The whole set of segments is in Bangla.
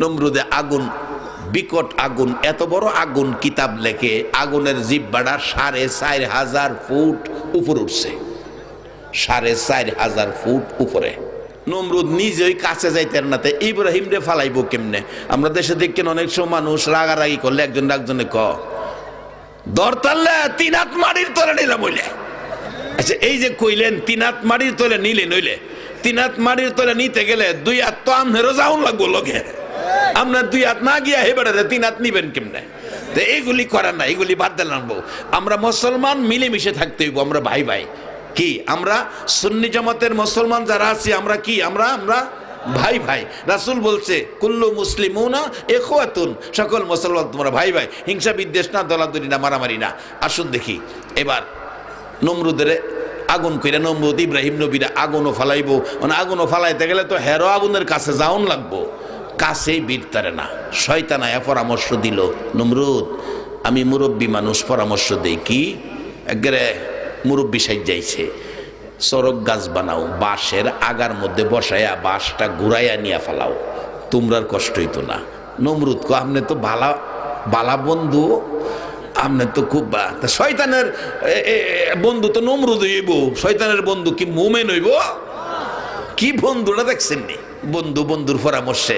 নমরুদে আগুন, বিকট আগুন, এত বড় আগুন, কিতাব লেখে আগুনের জিহ্বাটা 4,500 ফুট উপরে উঠছে, 4,500 ফুট উপরে। নমরুদ নিজেই কাছে যাইতেন না, ইব্রাহিম রে ফালাইব কেমনে? আমরা দেশে দেখেন অনেক সময় মানুষ রাগারাগি করলে একজন একজনে দরতাল্লে 3 হাত মাটির তলে নিলাম হইলে। আচ্ছা, এই যে কইলেন 3 হাত মাটির তলে নিলে নইলে 3 হাত মাটির তলে নিতে গেলে 2 হাত তো আমনেরও যাওন লাগবো লগে। আপনার 2 হাত না গিয়া হেবারে 3 হাত নিবেন কেমনে? তো এইগুলি করার না, এইগুলি বাদ দিলাম। আমরা মুসলমান মিলেমিশে থাকতে হইব, আমরা ভাই ভাই। কি আমরা সুন্নি জামাতের মুসলমান যারা আছি আমরা কি আমরা ভাই ভাই। রাসূল বলছে কুল্লু মুসলিমুনা ইখওয়াতুন, সকল মুসলমান তোমরা ভাই ভাই, হিংসা বিদ্বেষ না, দলাদলি না, মারামারি না। আসুন দেখি এবার নমরুদের আগুন কইরা নমরুদ ইব্রাহিম নবীরা আগুনও ফালাইবো, মানে আগুনও ফালাইতে গেলে তো হেরো আগুনের কাছে যাওন লাগবো, কাছেই বিরতারে না। শয়তান আয়া পরামর্শ দিল, নমরুদ আমি মুরব্বী মানুষ, পরামর্শ দেই কি, একবারে মুরব্বী সাইজ যাইছে, চরক গাছ বানাও, বাঁশের আগার মধ্যে বসাইয়া বাঁশটা ঘুরাইয়া নিয়ে ফেলাও, তোমরার কষ্ট হইতো না। নমরুদ কো আপনি তো বালা বন্ধু, আপনি তো খুব শয়তানের বন্ধু তো নমরুদ হইব, শয়তানের বন্ধু কি মুমেন হইব? কি বন্ধুরা দেখছেন নি? বন্ধুর পরামর্শে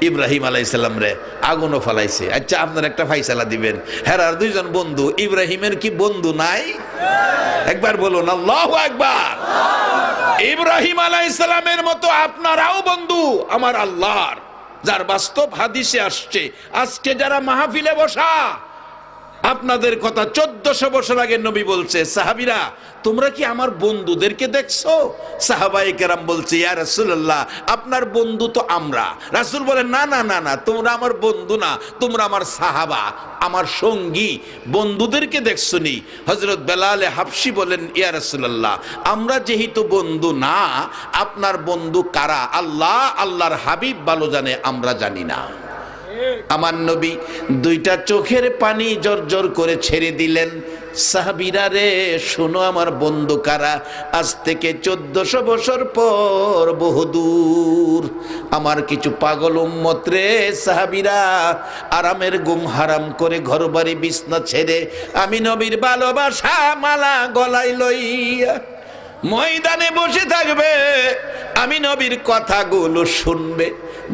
ইব্রাহিম আলাইহিস সালাম রে আগুনও ফালাইছে। আচ্ছা, আপনার একটা ফাইসালা দিবেন, হ্যাঁ আর 2 জন বন্ধু, ইব্রাহিমের কি বন্ধু নাই? একবার বলুন আল্লাহু আকবার। ইব্রাহিম আলাইহিস সালামের মতো আপনারাও বন্ধু আমার আল্লাহর, যার বাস্তব হাদিসে আসছে। আজকে যারা মাহফিলে বসা, আপনাদের কথা 1400 বছর আগে নবী বলছে, সাহাবীরা তোমরা কি আমার বন্ধুদেরকে দেখছো? সাহাবায়ে কেরাম বলছে, ইয়া রাসূলুল্লাহ আপনার বন্ধু তো আমরা। রাসূল বলেন, না না না না, তোমরা আমার বন্ধু না, তোমরা আমার সাহাবা, আমার সঙ্গী, বন্ধুদেরকে দেখছো নি? হযরত বেলাল হাবশী বলেন, ইয়া রাসূলুল্লাহ আমরা যেহেতু বন্ধু না, আপনার বন্ধু কারা? আল্লাহ আল্লাহর হাবিব ভালো জানে, আমরা জানি না। আমার নবী 2টা চোখের পানি জর্জর করে ছেড়ে দিলেন, সাহাবীরা রে শোনো আমার বন্ধু কারা। আজ থেকে 1400 বছর পর বহুদূর আমার কিছু পাগল উম্মত রে, সাহাবীরা আরামের ঘুম হারাম করে ঘরবাড়ি বিছনা ছেড়ে আমি নবীর ভালোবাসা মালা গলায় লইয়া ময়দানে বসে থাকবে, আমি নবীর কথাগুলো শুনবে।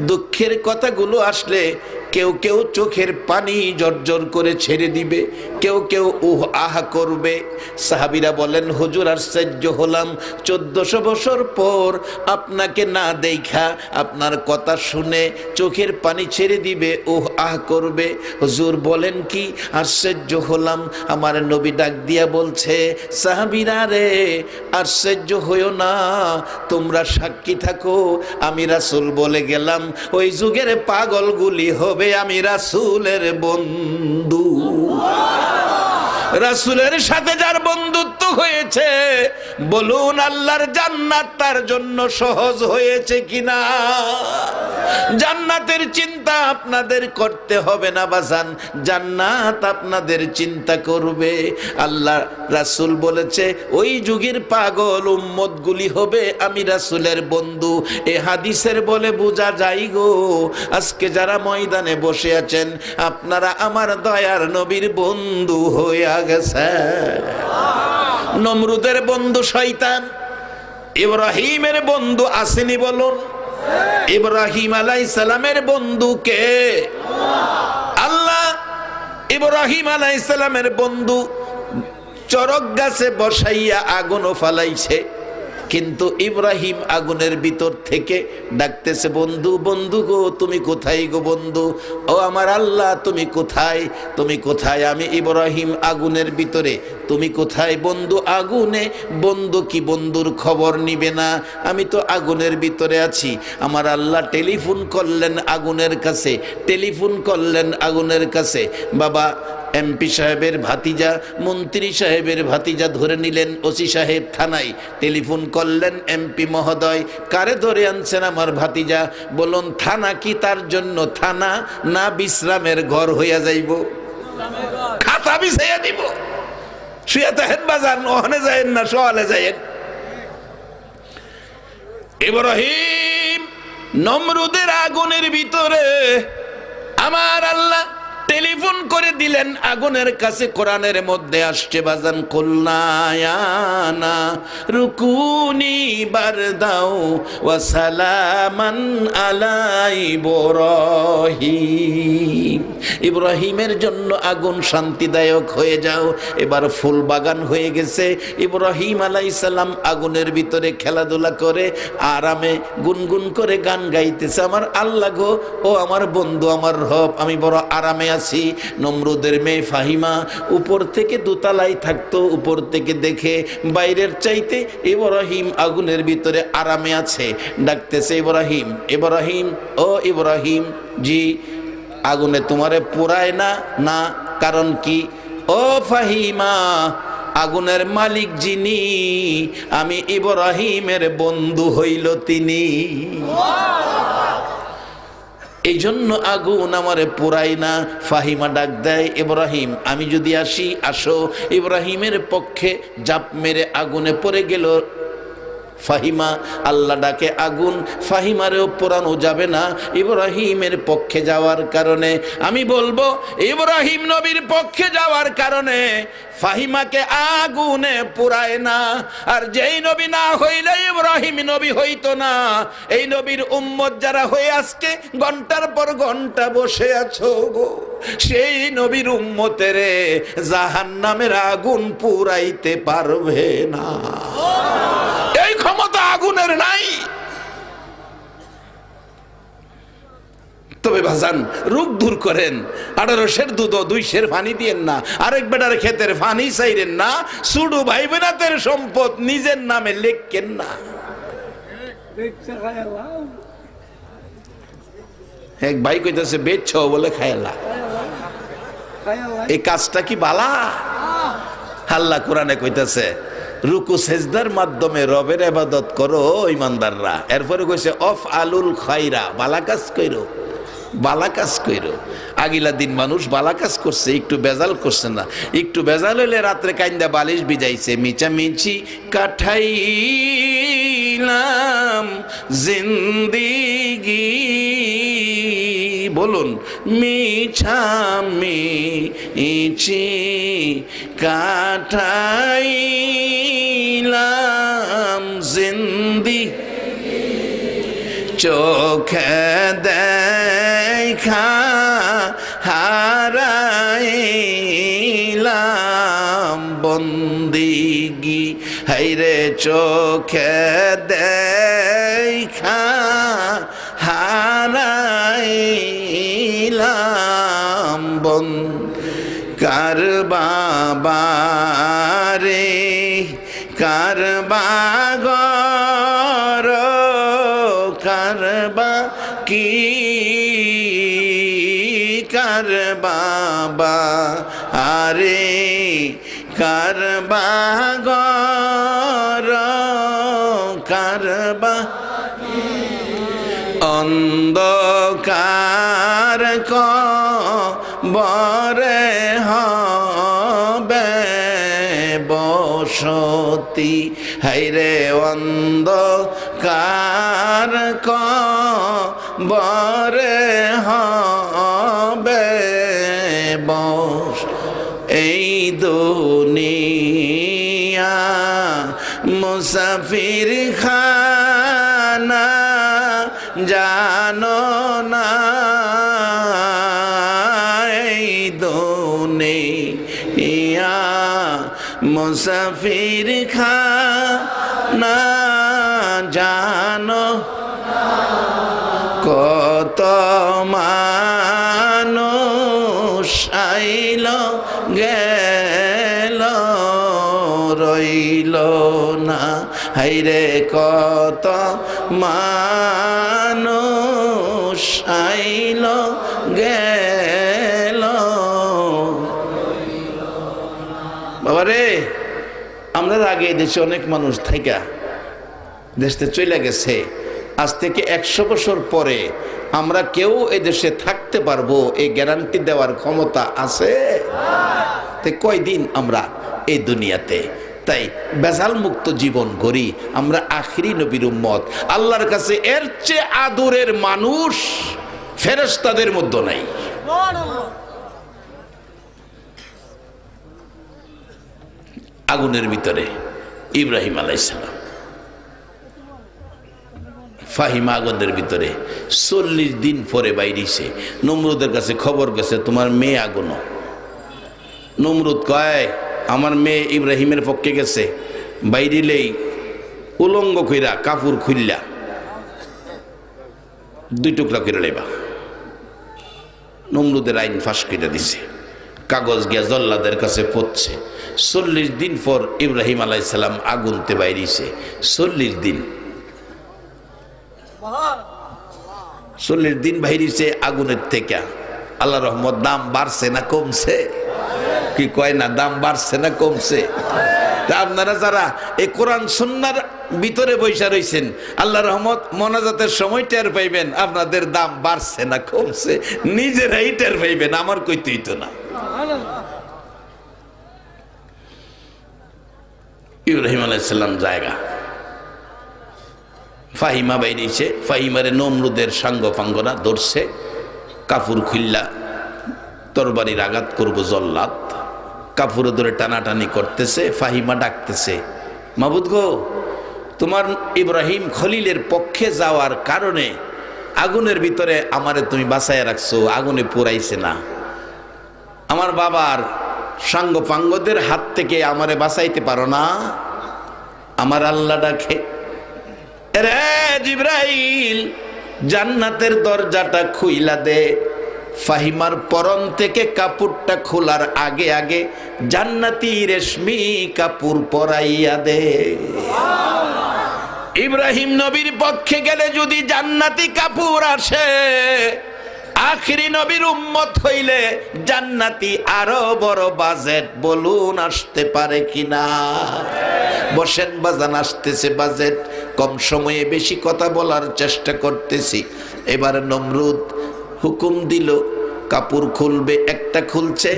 দুঃখের কথাগুলো আসলে কেউ কেউ চোখের পানি জর্জর করে ছেড়ে দিবে, কেউ কেউ উহ আহা করবে। সাহাবীরা বলেন, হুজুর আশ্চর্য হলাম, 1400 বছর পর আপনাকে না দেখা, আপনার কথা শুনে চোখের পানি ছেড়ে দিবে, উহ আহ করবে। হুজুর বলেন কি? আশ্চর্য হলাম। আমার নবী ডাক দিয়া বলছে, সাহাবীরা রে আশ্চর্য হইও না, তোমরা সাক্ষী থাকো, আমি রাসূল বলে গেলাম ওই যুগের পাগলগুলি হবে আমি রাসূলের বন্ধু। রাসূলের সাথে যার বন্ধুত্ব হয়েছে, বলুন আল্লাহর জান্নাত তার জন্য সহজ হয়েছে কিনা? জান্নাতের চিন্তা আপনাদের করতে হবে না বাজান, জান্নাত আপনাদের চিন্তা করবে। আল্লাহ রাসূল বলেছে ওই যুগের পাগল উম্মতগুলি হবে আমি রাসূলের বন্ধু। এ হাদিসের বলে বোঝা যায় গো, আজকে যারা ময়দানে বসে আছেন আপনারা আমার দয়ার নবীর বন্ধু হইয়া গেছে। নমরুদের বন্ধু শয়তান, ইব্রাহিমের বন্ধু আসেনি বলুন? ইব্রাহিম আলাইহিস সালামের বন্ধু কে? আল্লাহ। ইব্রাহিম আলাইহিস সালামের বন্ধু চরক গাছে বসাইয়া আগুনও ফালাইছে, কিন্তু ইব্রাহিম আগুনের ভিতর থেকে ডাকতেছে, বন্ধু বন্ধু গো তুমি কোথায় গো বন্ধু? ও আমার আল্লাহ তুমি কোথায়, তুমি কোথায়? আমি ইব্রাহিম আগুনের ভিতরে, তুমি কোথায়? বন্ধু আগুনে। বন্ধু কি বন্ধুর খবর নিবে না? আমি তো আগুনের ভিতরে আছি। আমার আল্লাহ টেলিফোন করলেন আগুনের কাছে, টেলিফোন করলেন আগুনের কাছে। বাবা এমপি সাহেবের ভাতিজা, মন্ত্রী সাহেবের ভাতিজা ধরে নিলেন ওসি সাহেব থানায়, টেলিফোন করলেন, এমপি মহোদয় কারে ধরে আনছেন? আমার ভাতিজা। বলুন থানা কি তার জন্য থানা না বিশ্রামের ঘর হইয়া যাইব? খাতা বিছাইয়া দিব, শুয়ে থাকেন বাজান, ওখানে যায়েন না, সওয়ালে যায়েন। ইব্রাহিম নমরুদের আগুনের ভিতরে আমার আল্লাহ টেলিফোন করে দিলেন আগুনের কাছে। কোরআনের মধ্যে আসছে বাজান, কুলনায়ানা রুকুনি বারদাও ওয়া সালামান আলা ইব্রাহিম। ইব্রাহিমের জন্য আগুন শান্তিদায়ক হয়ে যাও। এবার ফুল বাগান হয়ে গেছে। ইব্রাহিম আলাইহিস সালাম আগুনের ভিতরে খেলাধুলা করে আরামে গুনগুন করে গান গাইতেছে, আমার আল্লাহ গো, ও আমার বন্ধু, আমার রব, আমি বড় আরামে আছি। নমরুদের মেয়ে ফাহিমা উপর থেকে দোতলায় থাকতো, উপর থেকে দেখে বাইরের চাইতে ইব্রাহিম আগুনের ভিতরে আরামে আছে। ডাকতেছে, ইব্রাহিম, ইব্রাহিম, ও ইব্রাহিম জি, আগুনে তোমারে পোড়ায় না? না। কারণ কি? ও ফাহিমা, আগুনের মালিক যিনি, আমি ইব্রাহিমের বন্ধু হইল তিনি, এই জন্য আগুন আমারে পোড়াই না। ফাহিমা ডাক দেয়, ইব্রাহিম আমি যদি আসি? আসো। ইব্রাহিমের পক্ষে জাপ মেরে আগুনে পড়ে গেল ফাহিমা। আল্লাহ ডাকে আগুন, ফাহিমারেও পোড়ানো যাবে না ইব্রাহিমের পক্ষে যাওয়ার কারণে। আমি বলবো ইব্রাহিম নবীর পক্ষে যাওয়ার কারণে ফাহিমাকে আগুনে পোড়ায় না। আর যেই নবী না হইলে ইব্রাহিম নবী হইতো না। এই নবীর উম্মত যারা হয়ে আজকে ঘন্টার পর ঘন্টা বসে আছো গো, সেই নবীর উম্মতের জাহান্নামের আগুন পুরাইতে পারবে না। এই ক্ষমতা আগুনের নাই। তবে ভাজান রোগ দূর করেন, 1800 দুধ 200 পানি দিয়েন না, আরেক বেটার ক্ষেতের পানি চাইরেন না, সুডু ভাই বোনাতের সম্পদ নিজের নামে লেখেন না। এক ভাই কইতেছে বেচছ বলে খায়লা, এই কাজটা কি বালা? আল্লাহ কোরআনে কইতেছে রুকু সেজদার মাধ্যমে রবের ইবাদত করো ইমানদাররা। এরপরে কইছে অফ আলুল খাইরা, বালা কাজ কইরো, বালা কাজ কইরো। আগিলা দিন মানুষ বালা কাজ করছে, একটু বেজাল করছে না। একটু বেজাল হইলে রাত্রে কাইন্দা বালিশ ভিজাইছে, মিচামিচি কাঠাইলাম জিন্দিগি, বলুন মিছামিচি কাঠাইলাম জিন্দি, চোখে দেখা হারাইলাম বন্দিগি, হাইরে চোখে দেখা হারাইলাম কার বাবারে কার বাগর কার বা কি কার বাবা আরে কার বাগর কার বা অন্ধকার কবরে হবে বসতি, হাইরে অন্ধকার কবরে হবে বস, এই দুনিয়া মুসাফির খানা জানো না, এই দুনিয়া মুসাফির খানা জানো, কত মানুষ আইল গেল রইল না, হাইরে কত মানুষ আইল গেল। বাবারে আমরা আগে দেশে অনেক মানুষ থাইকা দেশে চলে গেছে, আজ থেকে 100 বছর পরে আমরা কেউ এই দেশে থাকতে পারবো এই গ্যারান্টি দেওয়ার ক্ষমতা আছে? কয়দিন আমরা এই দুনিয়াতে তাই বেজাল মুক্ত জীবন গড়ি আমরা আখিরি নবীর উম্মত। আল্লাহর কাছে এর চেয়ে আদরের মানুষ ফেরেশতাদের মধ্যে নাই। আগুনের ভিতরে ইব্রাহিম আলাইহিস সালাম, ফাহিমা আগুনের ভিতরে 40 দিন পরে বাইরেছে। নমরুদের কাছে খবর গেছে তোমার মেয়ে আগুন। নমরুদ কয় আমার মেয়ে ইব্রাহিমের পক্ষে গেছে, বাইরিলেই উলঙ্গ কইরা কাপড় খুললা 2 টুকরা করে লেবা। নমরুদের আইন ফাঁস করে দিছে, কাগজ গিয়া জল্লাদের কাছে পড়ছে। 40 দিন পর ইব্রাহিম আলাইহিস সালাম আগুনতে বাইরেছে। 40 দিন 40 দিন বাইরেছে আগুনের থেকে। আল্লাহ রহমত দাম বাড়ছে না কমছে? কি কয় না দাম বাড়ছে না কমছে? আপনারা যারা এই কোরআন সুন্নাহর ভিতরে বৈশা রইছেন আল্লাহ রহমত মোনাজাতের সময় টের পাইবেন আপনাদের দাম বাড়ছে না কমছে, নিজেরাই টের পাইবেন, আমার কইতেই তো না। ইব্রাহিম আলাইহিস সালাম জায়গা ফাহিমা বাইরেছে। ফাহিমারে নমরুদের সাঙ্গ ফাঙ্গরা ধরছে, কাপড় খুললা তরবারির আঘাত করব জল্লাদ। কাপড় ধরে টানাটানি করতেছে। ফাহিমা ডাকতেছে মাবুদ গো, তোমার ইব্রাহিম খলিলের পক্ষে যাওয়ার কারণে আগুনের ভিতরে আমারে তুমি বাঁচাইয়া রাখছো, আগুনে পোড়াইছে না। আমার বাবার সাঙ্গ পাঙ্গদের হাত থেকে আমারে বাঁচাইতে পারো না? আমার আল্লাহ ডাকে, রে জিবরাইল জান্নাতের দরজাটা খুইলা দে। ফাহিমার পরন থেকে কাপড়টা খোলার আগে আগে জান্নাতি রেশমি কাপড় পরাইয়া দে। ইব্রাহিম নবীর পক্ষে গেলে যদি জান্নাতি কাপড় আসে, আখিরি নবীর উম্মত হইলে জান্নাতি আরো বড় বাজেট বলুন আসতে পারে কিনা? বসেন বাজান, আসতেছে বাজেট। কম সময়ে বেশি কথা বলার চেষ্টা করতেছি। এবার নমরুদ হুকুম দিল কাপড় খুলবে, একটা খুলছে,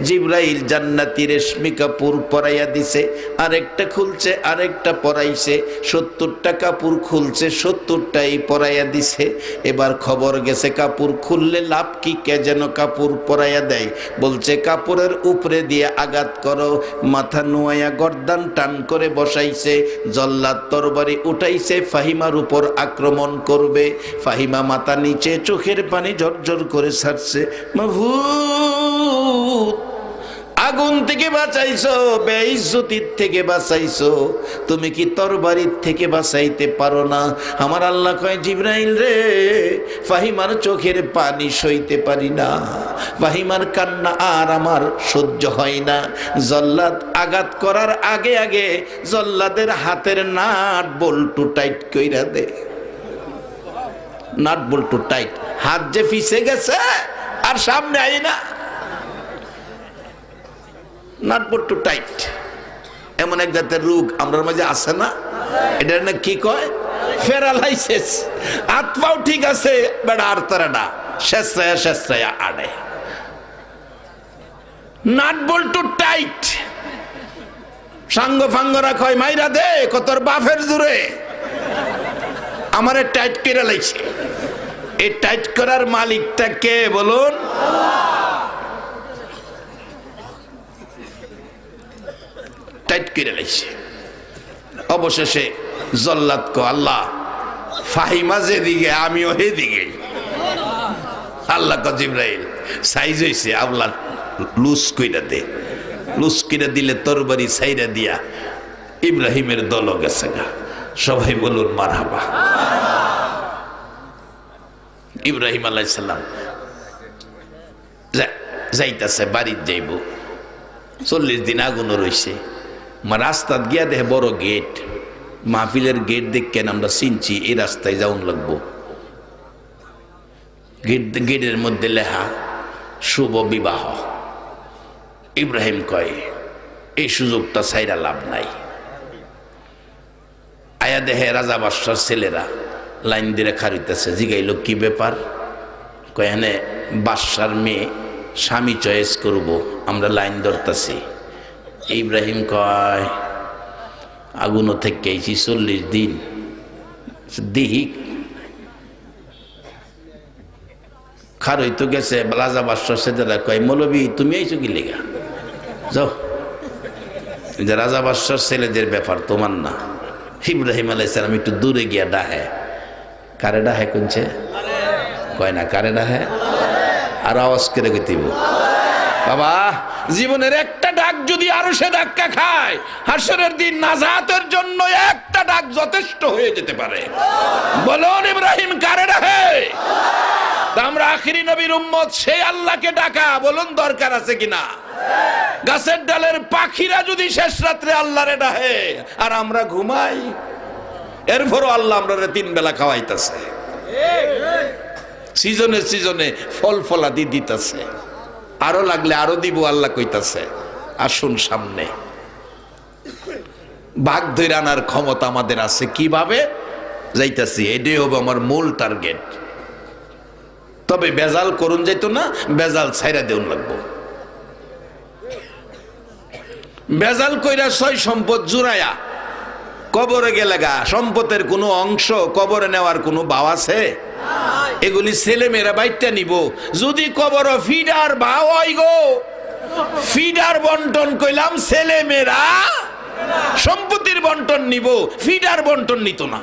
জিবরাইল জান্নাতি রেশমি কাপড় পরাইয়া দিছে। আরেকটা খুলছে, আরেকটা পরাইছে। 70টা কাপড় খুলছে, 70টাই পরাইয়া দিছে। এবার খবর গেছে কাপড় খুললে লাভ কি, কে যেন কাপড় পরাইয়া দেয়। বলছে কাপড়ের উপরে দিয়ে আঘাত করো। মাথা নোয়াইয়া গর্দান টান করে বসাইছে। জল্লাদ তরবারি উঠাইছে, ফাহিমার উপর আক্রমণ করবে। ফাহিমা মাথা নিচে, চোখের পানি ঝরঝর করে ছাড়ছে। মাবুদ আগুন থেকে বাঁচাইছো, বেইজ্জতির থেকে বাঁচাইছো, তুমি কি তরবারির থেকে বাঁচাইতে পারো না? আমার আল্লাহ কয় জিবরাইল রে, ফাহিমার চোখের পানি সইতে পারি না, ফাহিমার কান্না আর আমার সহ্য হয় না। জল্লাদ আঘাত করার আগে আগে জল্লাদের হাতের নাট বল্টু টাইট কইরা দে। নাট বল্টু টাইট, হাত যে ফিসে গেছে আর সামনে আই না, নাট বল্টু টাইট। এমন এক জাতের রোগ আমরার মাঝে আছে না, এটা না কি কয় প্যারালাইসিস। হাত পাও ঠিক আছে, বেড়া আর তারা না, শেষরায়া শেষরায়া আড়ে, নাট বল্টু টাইট। সাঙ্গ ফাঙ্গরা কয় মাইরা দে, কতর বাফের জুড়ে আমারে টাইট করে লাইছে। এই টাইট করার মালিকটা কে বলুন? টাইট করে লাইছে। অবশেষে জল্লাদ কো আল্লাহ, ফাহিমা যেদিকে আমিও সেদিকে। আল্লাহ কো জিবরাইল সাইজ হইছে, আল্লাহ লুজ কইরা দে। লুজ কইরা দিলে তরবারি সাইরা দিয়া ইব্রাহিমের দল গেছে গা। সবাই বলুন মারহাবা। ইব্রাহিম আলাইহিস সালাম যাইতাছে, বাড়ির যাইব। 40 দিন আগুন রইছে। রাস্তাত গিয়া দেখে বড় গেট, মাহফিলের গেট দেখেন আমরা চিনছি, এই রাস্তায় যাওন লাগবো। গেটের মধ্যে লেখা শুভ বিবাহ। ইব্রাহিম কয় এই সুযোগটা ছাইরা লাভ নাই। আয়া দেহে রাজা বাদশার ছেলেরা লাইন দিয়ে খারিতেছে। জিগাইল কি ব্যাপার? কয় এনে বাদশার মেয়ে স্বামী চয়েস করব, আমরা লাইন ধরতেছি। ইব্রাহিম কয় আগুনও থেকে 40 দিন দিহি খারই তো গেছে রাজা বাদশার ছেলেরা কয় মৌলবী তুমি আইছো কি লেগা যাও, যে রাজা বাদশার ছেলেদের ব্যাপার তোমার না। ইব্রাহিম আলাইহিস সালাম একটু দূরে গিয়া ডাহে, কারে ডাহে কোনছে কয় না, কারে ডাহে আর আওয়াজ করে কইতেইব বাবা। জীবনের একটা ডাক যদি আরো সে ধাক্কা খায়, হাসরের দিন নাজাতের জন্য একটা ডাক যথেষ্ট হয়ে যেতে পারে। বলুন ইব্রাহিম কারে ডাহে? আমরা আখিরি নবীর উম্মত, সেই আল্লাহকে ডাকা বলুন দরকার আছে কিনা? গাছের ডালের পাখিরা যদি শেষ রাত্রে আল্লাহরে ডাহে আর আমরা ঘুমাই, এরপরও আল্লাহ আমরা 3 বেলা খাওয়াইতেছে, সিজনে সিজনে ফল ফলাদি দিতেছে, আরো লাগলে আরো দিব আল্লাহ কইতাছে। আসুন সামনে, ভাগ ধরে আনার ক্ষমতা আমাদের আছে, কিভাবে যাইতাছি এটাই হবে আমার মূল টার্গেট। তবে বেজাল করুন যাইতো না, বেজাল ছাইরা দেউন লাগবো। বেজাল কইরা সয় সম্পদ জুড়ায়া কবরে গেলে গা সম্পদের কোনো অংশ কবরে নেওয়ার কোনো ভাও আছে? এগুলি ছেলে মেয়েরা বাইটটা নিব। যদি কবর ফিডার ভাও হয় গো, ফিডার বন্টন কইলাম, ছেলে মেয়েরা সম্পত্তির বন্টন নিব, ফিডার বন্টন নিত না।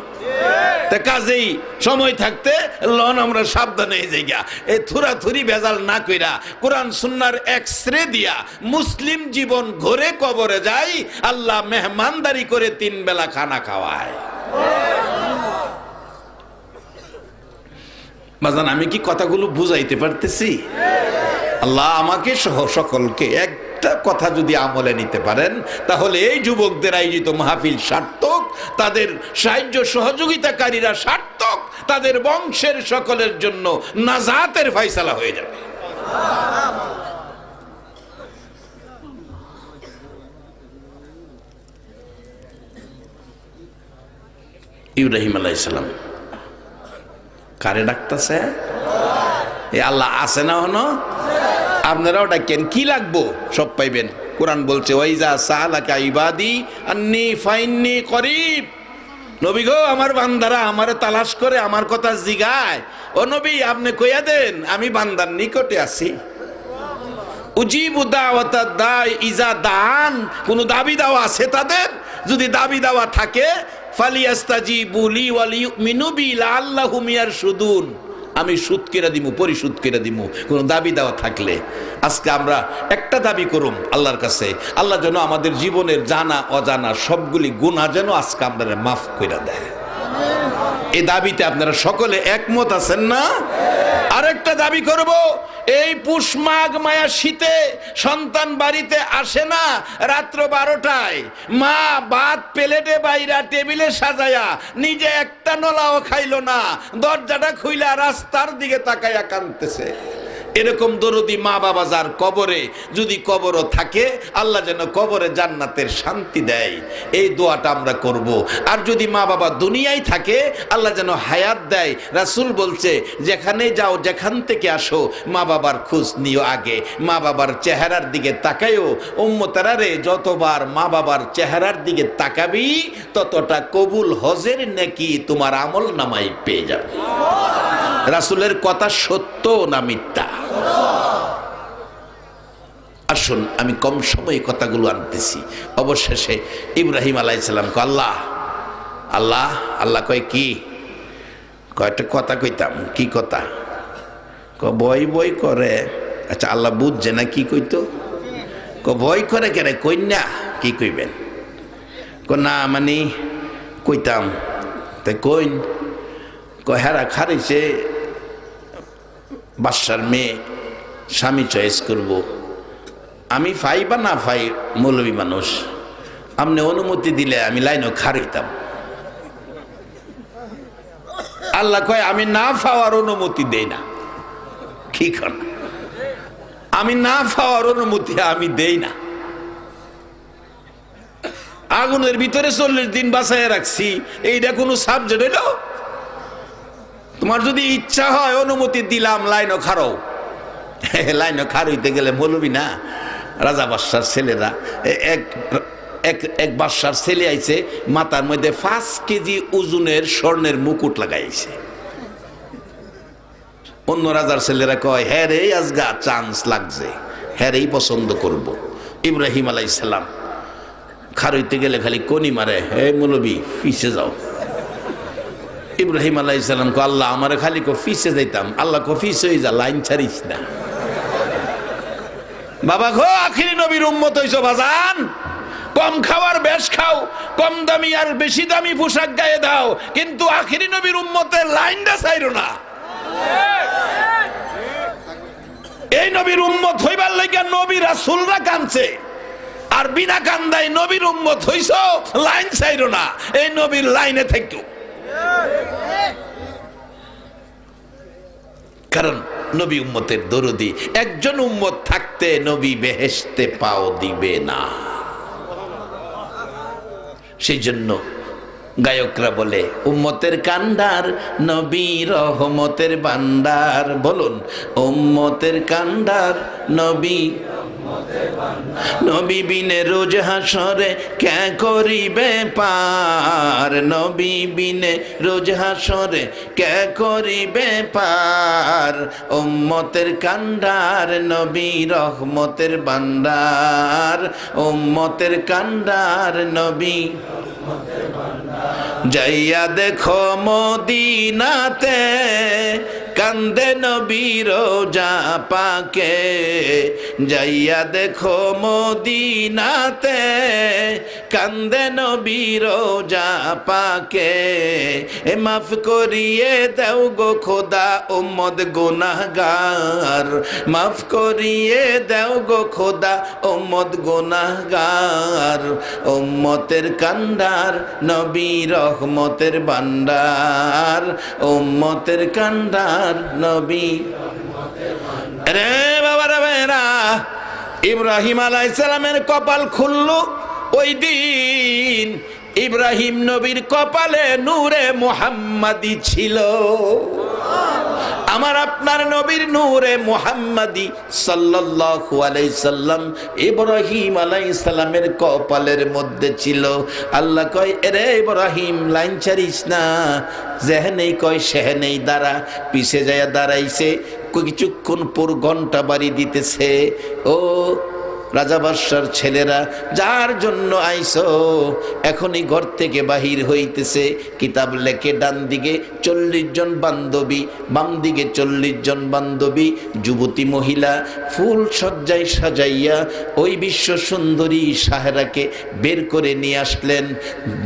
তা কাজেই সময় থাকতে লন আমরা সাবধানে এই জায়গা এই থুরাথুরি বেজাল না কইরা কোরআন সুন্নাহর এক্সরে দিয়া মুসলিম জীবন ঘরে কবরে যাই, আল্লাহ মেহমানদারি করে 3 বেলা খানা খাওয়ায়। বাজান আমি কি কথাগুলো বুঝাইতে পারতেছি? আল্লাহ আমাকে সহ সকলকে একটা কথা যদি আমলে নিতে পারেন, তাহলে এই যুবকদের আয়োজিত মাহফিল সার্থক, তাদের সাহায্য সহযোগিতাকারীরা সার্থক, তাদের বংশের সকলের জন্য নাজাতের ফয়সালা হয়ে যাবে। ইব্রাহিম আলাইহিস সালাম কারে ডাকতেছে? এ আল্লাহ আছে না হনো? আপনারাও ডাকেন, কি লাগবো সব পাইবেন। কোরআন বলছে ওয়াইজা সালাকা ইবাদি আন্নী ফাইন্নী করিব। নবী গো, আমার বান্দারা আমারে তালাশ করে আমার কথা জিগায়, ও নবী আপনি কইয়া দেন আমি বান্দার নিকটে আছি। উজিবু দাওয়াতাদ দাই ইজা দান, কোন দাবি দাওয়া আছে তাদের? যদি দাবি দাওয়া থাকে ফালিয়াস্তাজিবু লি ওয়া লিউমিনু বি লাআল্লাহুম ইয়ারশুদুন, আমি সুদ কেনা দিমু, পরিশোধ কেনা দিমু কোন দাবি দেওয়া থাকলে। আজকে আমরা একটা দাবি করুম আল্লাহর কাছে, আল্লাহ যেন আমাদের জীবনের জানা অজানা সবগুলি গুনাহ যেন আজকে আপনারা মাফ করে দেয়। এই দাবিতে আপনারা সকলে একমত আছেন না? আরেকটা দাবি করব, এই পুষ মাঘ মায়া শীতে সন্তান বাড়িতে আসে না, রাত্র 12টায় মা ভাত প্লেটে বাইরা টেবিলে সাজায়া নিজে একটা নলাও খাইলো না, দরজাটা খুইলা রাস্তার দিকে তাকাইয়া কাঁদতেছে। এরকম দরদি মা বাবা যার কবরে, যদি কবরও থাকে আল্লাহ যেন কবরে জান্নাতের শান্তি দেয়, এই দোয়াটা আমরা করব। আর যদি মা বাবা দুনিয়ায় থাকে আল্লাহ যেন হায়াত দেয়। রাসূল বলছে যেখানে যাও যেখান থেকে আসো মা বাবার খোঁজ নিও আগে, মা বাবার চেহারার দিকে তাকায়ও। উম্মতেরা রে, যতবার মা বাবার চেহারার দিকে তাকাবি ততটা কবুল হজের নেকি তোমার আমল নামায় পেয়ে যাবে। রাসূলের কথা সত্য না মিথ্যা? আসুন আমি কম সময়ে কথাগুলো আনতেছি। অবশেষে ইব্রাহিম আলাইহিস সালাম কয় আল্লাহ আল্লাহ আল্লাহ কয় কি? কয়টা কথা কইতাম। কি কথা? বই বই করে। আচ্ছা আল্লাহ বুঝছে না কি কইতো? ভয় করে কেন? কন্যা কি কইবেন? না মানে কইতাম। তাই কইন? হেরা খারিছে বাদশার মেয়ে, স্বামী চয়েস করব। আমি ফাই বা না ফাই মৌলবী মানুষ, আপনি অনুমতি দিলে আমি লাইনও খারিতাম। আল্লাহ কয় আমি না পাওয়ার অনুমতি দেই না। কি কর? আমি না পাওয়ার অনুমতি আমি দেই না। আগুনের ভিতরে 40 দিন বাঁচাইয়া রাখছি, এইটা কোনো সাবজেক্ট হইল? তোমার যদি ইচ্ছা হয় অনুমতি দিলাম, লাইনও খারো। লাইনও খার হইতে গেলে মৌলবী না, রাজা বাদশার ছেলেরা এক এক বাদশার ছেলে আইছে, মাথার মধ্যে 5 কেজি ওজনের স্বর্ণের মুকুট লাগাইছে। অন্য রাজার ছেলেরা কয়, হ্যাঁ রে আজগা চান্স লাগছে, হ্যাঁ রেই পছন্দ করব। ইব্রাহিম আলাইহিস সালাম খারইতে গেলে খালি কনি মারে, হে মৌলবি পিছে যাও। ইব্রাহিম আলাইহিস সালাম কো, আল্লাহ আমারে খালি কো পিছে যাইতাম। আল্লাহ কো পিছে হই যা, লাইন ছাড়িস না। বাবা গো, আখিরি নবীর উম্মত হইছো বাজান, কম খাওয়ার বেশ খাও, কম দামি আর বেশি দামি পোশাক গায়ে দাও, কিন্তু আখিরি নবীর উম্মতের লাইনটা ছাইরো না। এই নবীর উম্মত হইবার লাগা নবী রাসূলরা কাঁদছে, আর বিনা কান্দায় নবীর উম্মত হইছো, লাইন ছাইরো না, এই নবীর লাইনে থাকো। কারণ নবী উম্মতের দরদি, একজন উম্মত থাকতে নবী বেহেশতে পাও দিবে না। সেই জন্য গায়করা বলে, উম্মতের কান্ডার নবী রহমতের ভান্ডার। বলুন, উম্মতের কান্ডার নবী, নবী বিনে রোজ হাসরে কে করিবে পার, নবী বিনে রোজ হাসরে কে করিবে পার। উম্মতের কান্ডার নবী রহমতের ভান্ডার, উম্মতের কান্ডার নবী। যাইয়া দেখো মদিনাতে কান্দে নবী রোজা পাকে, যাইয়া দেখো মদিনাতে কান্দে নবী রোজা পাকে। এ মাফ করিয়ে দাও গো খোদা উম্মত গুনাহগার, মাফ করিয়ে দাও গো খোদা উম্মত গুনাহগার। উম্মতের কান্ডার নবী রহমতের ভান্ডার, উম্মতের কান্ডার নবী। রে বাবা রে বেরা, ইব্রাহিম আলাইহিস সালামের কপাল খুললো ওই দিন। ইব্রাহিম নবীর কপালে নূরে মুহাম্মাদি ছিল। আমার আপনার নবীর নূরে মুহাম্মাদি সাল্লাল্লাহু আলাইহি সাল্লাম ইব্রাহিম আলাইহিস সালামের কপালের মধ্যে ছিল। আল্লাহ কয়, এরে ইব্রাহিম লাইন ছাড়িস না, যেহেনেই কয় সেহেনেই দাঁড়া। পিছে যায় দাঁড়াইছে, কিছুক্ষণ পর ঘন্টা বাড়ি দিতেছে। ও রাজা বাদশার ছেলেরা, যার জন্য আইসো, এখনই ঘর থেকে বাহির হইতেছে। কিতাব লেখে ডান দিকে 40 জন বান্ধবী, বাম দিকে 40 জন বান্ধবী, যুবতী মহিলা ফুল সজ্জায় সাজাইয়া ওই বিশ্ব সুন্দরী সাহেরাকে বের করে নিয়ে আসলেন।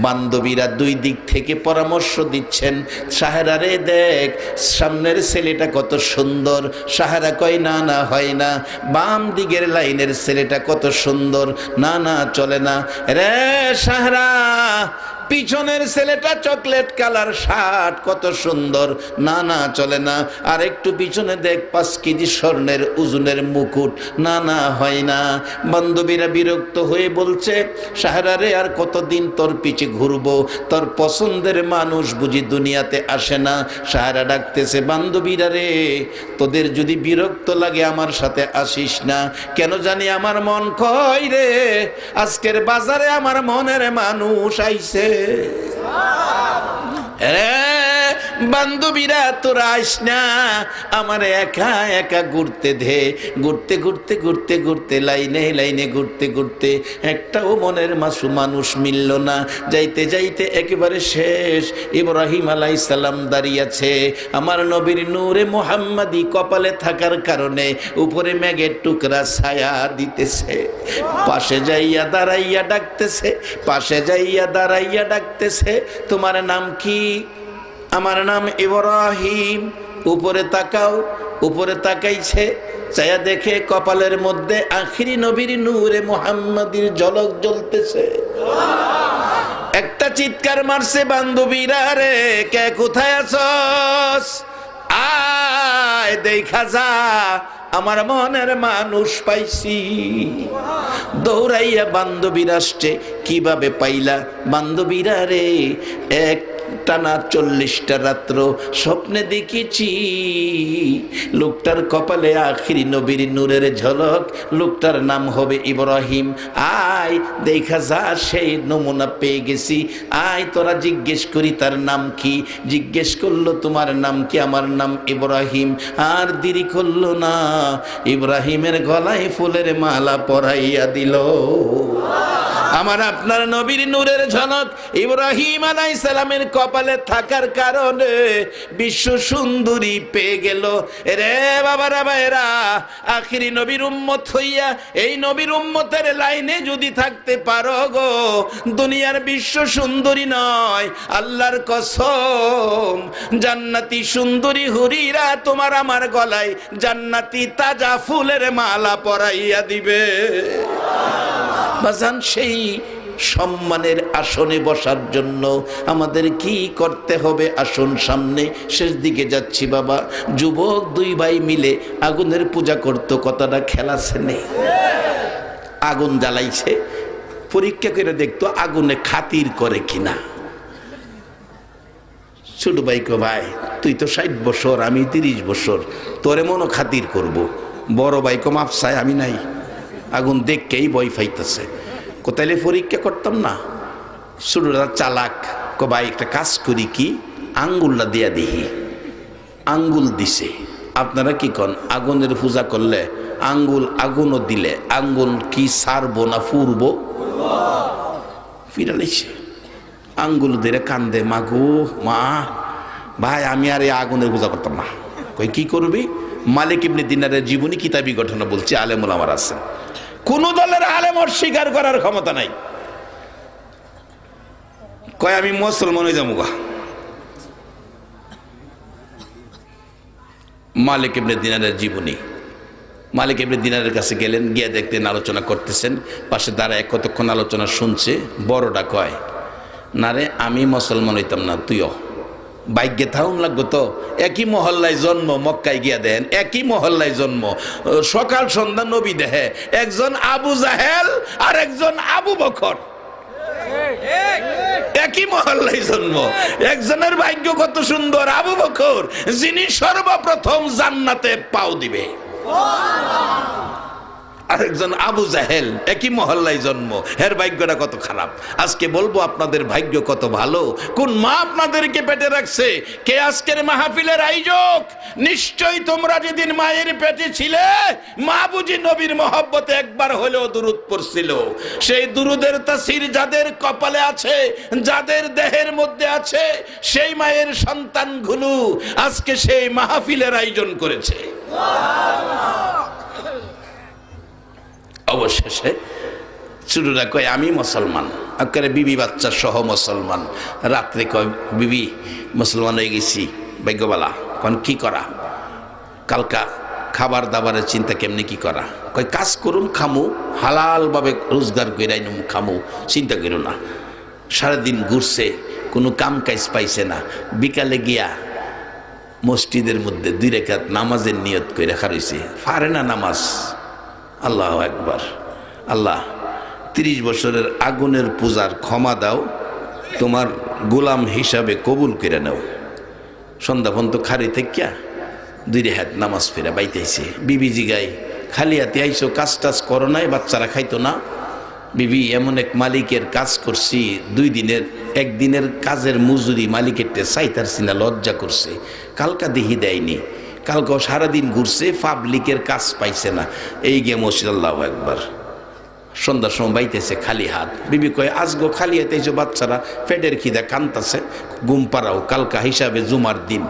বান্ধবীরা দুই দিক থেকে পরামর্শ দিচ্ছেন, সাহেরা রে দেখ সামনের ছেলেটা কত সুন্দর। সাহেরা কয়, না না হয় না। বাম দিকের লাইনের ছেলেটা কত সুন্দর, না না চলে না। রে সাহারা, পিছনের ছেলেটা চকলেট কালার শার্ট কত সুন্দর, না না চলে না। আর একটু পিছনে দেখ 5 কেজি স্বর্ণের ওজনের মুকুট, না না হয় না। বান্ধবীরা বিরক্ত হয়ে বলছে, সাহারা রে আর কতদিন তোর পিছে ঘুরবো, তোর পছন্দের মানুষ বুঝি দুনিয়াতে আসে না। সাহারা ডাকতেছে, বান্ধবীরা রে তোদের যদি বিরক্ত লাগে আমার সাথে আসিস না। কেন জানি আমার মন কয় রে, আজকের বাজারে আমার মনের মানুষ আইছে। বান্ধবীরা তোরা আইস না, আমার একা একা ঘুরতে দে। ঘুরতে ঘুরতে ঘুরতে ঘুরতে লাইনে লাইনে ঘুরতে ঘুরতে একটাও মনের মানুষ মিলল না। যাইতে যাইতে একেবারে শেষ। ইব্রাহিম আলাইহিস সালাম দাঁড়িয়ে আছে। আমার নবীর নূরে মুহাম্মাদি কপালে থাকার কারণে উপরে মেঘের টুকরা ছায়া দিতেছে। পাশে যাইয়া দাঁড়াইয়া ডাকতেছে, পাশে যাইয়া দাঁড়াইয়া ডাকতেছে, তোমার নাম কি? আমার নাম ইব্রাহিম। উপরে তাকাও। উপরে তাকাইছে, চায়া দেখে কপালের মধ্যে আখিরি নবীর নূরে মুহাম্মাদির ঝলক জ্বলতেছে। একটা চিৎকার মারছে, বান্ধবীরা রে কে কোথায় আছস, আয় দেখা যা, আমার মনের মানুষ পাইছি। দৌড়াইয়া বান্ধবীরা আসছে। কিভাবে পাইলা? বান্ধবীরা রে এক টানা 40টা রাত্র স্বপ্নে দেখেছি লোকটার কপালে আখিরি নবীর নূরের ঝলক, লোকটার নাম হবে ইব্রাহিম। আয় দেখা যা, সেই নমুনা পেয়ে গেছি, আয় তোরা জিজ্ঞেস করি তার নাম কি। জিজ্ঞেস করলো তোমার নাম কি? আমার নাম ইব্রাহিম। আর দেরি করলো না, ইব্রাহিমের গলায় ফুলের মালা পরাইয়া দিল। আমার আপনার নবীর নূরের ঝলক ইব্রাহিম আলাইহিস সালামের কপালে থাকার কারণে বিশ্ব সুন্দরী পেয়ে গেল। রে বাবারা ভাইরা, আখিরি নবীর উম্মত হইয়া এই নবীর উম্মতের লাইনে যদি থাকতে পারো গো, দুনিয়ার বিশ্ব সুন্দরী নয়, আল্লাহর কসম জান্নাতি সুন্দরী হুরিরা তোমার আমার গলায় জান্নাতি তাজা ফুলের মালা পরাইয়া দিবে। বাজান, সেই সম্মানের আসনে বসার জন্য আমাদের কি করতে হবে? আসুন সামনে, শেষ দিকে যাচ্ছি বাবা। যুবক দুই ভাই মিলে আগুনের পূজা করতো, কতটা খেলাছে নেই। আগুন জ্বালাইছে, পরীক্ষা করে দেখতো আগুনে খাতির করে কিনা। ছোট ভাই কো, ভাই তুই তো 60 বছর, আমি 30 বছর, তোরে মনো খাতির করব। বড় ভাই কো, মাপ চাই, আমি নাই। আগুন দেখকেই ভয় পাইতেছে। কোথায় পরীক্ষা করতাম না? ছোটরা চালাক, কো ভাই একটা কাজ করি, কি আঙ্গুলটা দিয়া দিহি। আঙ্গুল দিছে। আপনারা কি কন? আগুনের পূজা করলে আঙ্গুল, আগুনও দিলে আঙ্গুল কি সারবো না ফুরবো? ফিরালেছে আঙ্গুল ধরে কান্দে, মাগো মা, ভাই আমি আর এই আগুনের পূজা করতাম না। কই কি করবি? মালিক ইবনে দিনারের জীবনী কিতাবী ঘটনা বলছি, আলেম ওলামার আছে। কোন দলের আলেম অস্বীকার করার ক্ষমতা নাই। কয় আমি মুসলমান হয়ে যাবো। মালিক ইবনে দিনারের জীবনী। মালিক ইবনে দিনারের কাছে গেলেন, গিয়ে দেখতেন আলোচনা করতেছেন, পাশে দাঁড়ায় কতক্ষণ আলোচনা শুনছে। বড়টা কয়, না রে আমি মুসলমান হইতাম না, তুইও ভাগ্যে থাউন লাগবো তো। একই মহল্লায় জন্ম, মক্কায় গিয়া দেন একই মহল্লায় জন্ম, সকাল সন্ধ্যা নবী দেহে, একজন আবু জাহেল আর একজন আবু বকর, একই মহল্লায় জন্ম। একজনের ভাগ্য কত সুন্দর, আবু বকর, যিনি সর্বপ্রথম জান্নাতে পাও দিবে। আরেকজন আবু জাহেল, একই মহল্লায় জন্ম, এর ভাগ্যটা কত খারাপ। আজকে বলবো আপনাদের ভাগ্য কত ভালো। কোন মা আপনাদেরকে পেটে রাখছে? কে আজকের মাহফিলের আয়োজক? নিশ্চয়ই তোমরা যেদিন মায়ের পেটে ছিলে, মা বুঝি নবীর মহব্বতে একবার হলেও দুরূদ পড়ছিল। সেই দুরূদের তাসির যাদের কপালে আছে, যাদের দেহের মধ্যে আছে, সেই মায়ের সন্তানগুলো আজকে সেই মাহফিলের আয়োজন করেছে। অবশেষে ছোটরা কয় আমি মুসলমান, আকারে বিবি বাচ্চা সহ মুসলমান। রাত্রে কয় বিবি মুসলমান হয়ে গেছি, ভাগ্যবালা। কন কি করা? কালকা খাবার দাবারের চিন্তা, কেমনি কি করা? কয় কাজ করুন, খামু, হালালভাবে রোজগার করে খামু, চিন্তা করো না। সারাদিন ঘুরছে, কোনো কাম কাজ পাইছে না। বিকালে গিয়া মসজিদের মধ্যে 2 রাকাত নামাজের নিয়ত করে রাখা রয়েছে, পারে না নামাজ। আল্লাহ একবার, আল্লাহ 30 বছরের আগুনের পূজার ক্ষমা দাও, তোমার গোলাম হিসাবে কবুল করে নাও। সন্ধ্যা পর্যন্ত খারি থেকে 2 রাকাত নামাজ ফেরা বাইতেছে। বিবি জিগাই, খালি হাতে আইসো, কাজ টাজ করো নাই? বাচ্চারা খাইতো না? বিবি, এমন এক মালিকের কাজ করছি, 2 দিনের, 1 দিনের কাজের মজুরি মালিকের চাইতার সিনা, লজ্জা করছে। কালকা দিহি দেয়নি, কালকে সারাদিন ঘুরছে, পাবলিকের কাজ পাইছে না। এই গিয়ে মসজিদ। আল্লাহ একবার। সন্ধ্যার সময় বাইতেছে খালি হাত। বিবি কয় আজগো খালি হাতে এসে, বাচ্চারা পেটের খিদা কান্তাছে, ঘুম পাড়াও। কালকা হিসাবে জুমার দিন,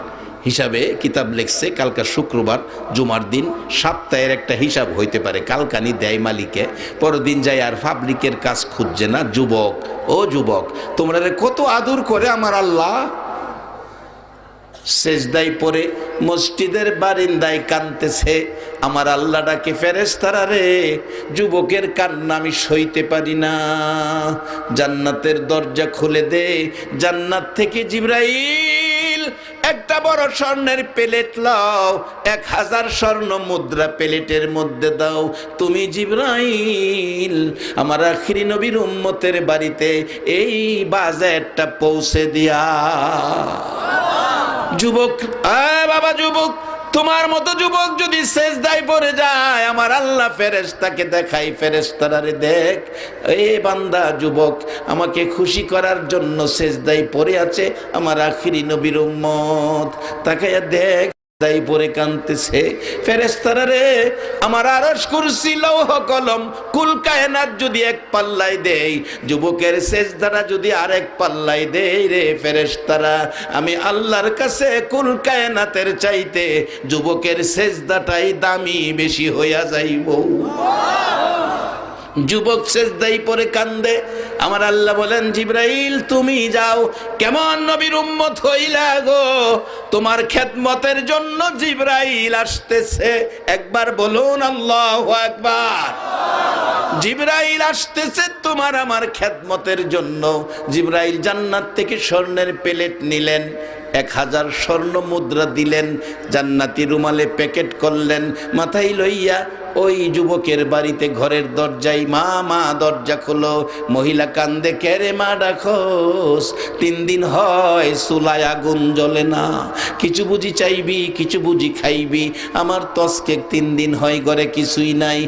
হিসাবে কিতাব লেখছে কালকা শুক্রবার, জুমার দিন, সপ্তাহের একটা হিসাব হইতে পারে। কালকানি দেয় মালিকে, পরদিন যায় আর পাবলিকের কাজ খুঁজছে না। যুবক, ও যুবক, তোমরা কত আদর করে আমার আল্লাহ। সেজদায় পড়ে মসজিদের বারিন্দায় কাঁদতেছে, আমার আল্লাহ ডাকে, ফেরেশতারা রে, যুবকের কান্না আমি সইতে পারি না, জান্নাতের দরজা খুলে দে। জান্নাত থেকে জিবরাইল একটা একটা বড় স্বর্ণের প্লেট লও, 1000 স্বর্ণ মুদ্রা প্লেটের মধ্যে দাও। তুমি জিবরাইল আমার আখিরি নবীর উম্মতের বাড়িতে এই বাজেটটা পৌঁছে দিয়া। যুবক, বাবা যুবক, তোমার মতো যুবক যদি সেজদায় পড়ে যায়, আমার আল্লাহ ফেরেশতাকে দেখাই, ফেরেশতারা রে দেখ, এ বান্দা যুবক আমাকে খুশি করার জন্য সেজদায় পড়ে আছে আমার আখিরি নবীর উম্মত, তাকায়া দেখ দাই পরে কাঁদতেছে। ফেরেশতারা রে, আমার আরশ কুরসি লৌহ কলম কুল কায়নাত যদি এক পাল্লায় দেই, যুবকের সেজদাটা যদি আরেক পাল্লায় দেই রে ফেরেশতারা, আমি আল্লাহর কাছে কুল কায়নাতের চাইতে যুবকের সেজদাটাই দামি বেশি হইয়া যাইব। যুবক সেজদাই পরে কান্দে। আমার আল্লাহ বলেন, জিবরাইল তুমি যাও। কেমন নবীর উম্মত হইলা গো, তোমার খেদমতের জন্য জিবরাইল আসতেছে। একবার বলুন আল্লাহু আকবার। জিবরাইল আসতেছে তোমার আমার খেদমতের জন্য। জিবরাইল জান্নাত থেকে স্বর্ণের প্লেট নিলেন, 1000 স্বর্ণ মুদ্রা দিলেন, জান্নাতি রুমালে প্যাকেট করলেন, মাথায় লইয়া ওই যুবকের বাড়িতে ঘরের দরজায়, মা মা দরজা খোলো। মহিলা কান্দে, কে রে মা ডাকোস? 3 দিন হয় চুলায় আগুন জ্বলে না, কিছু বুঝি চাইবি, কিছু বুঝি খাইবি, আমার তসকে 3 দিন হয় ঘরে কিছুই নাই।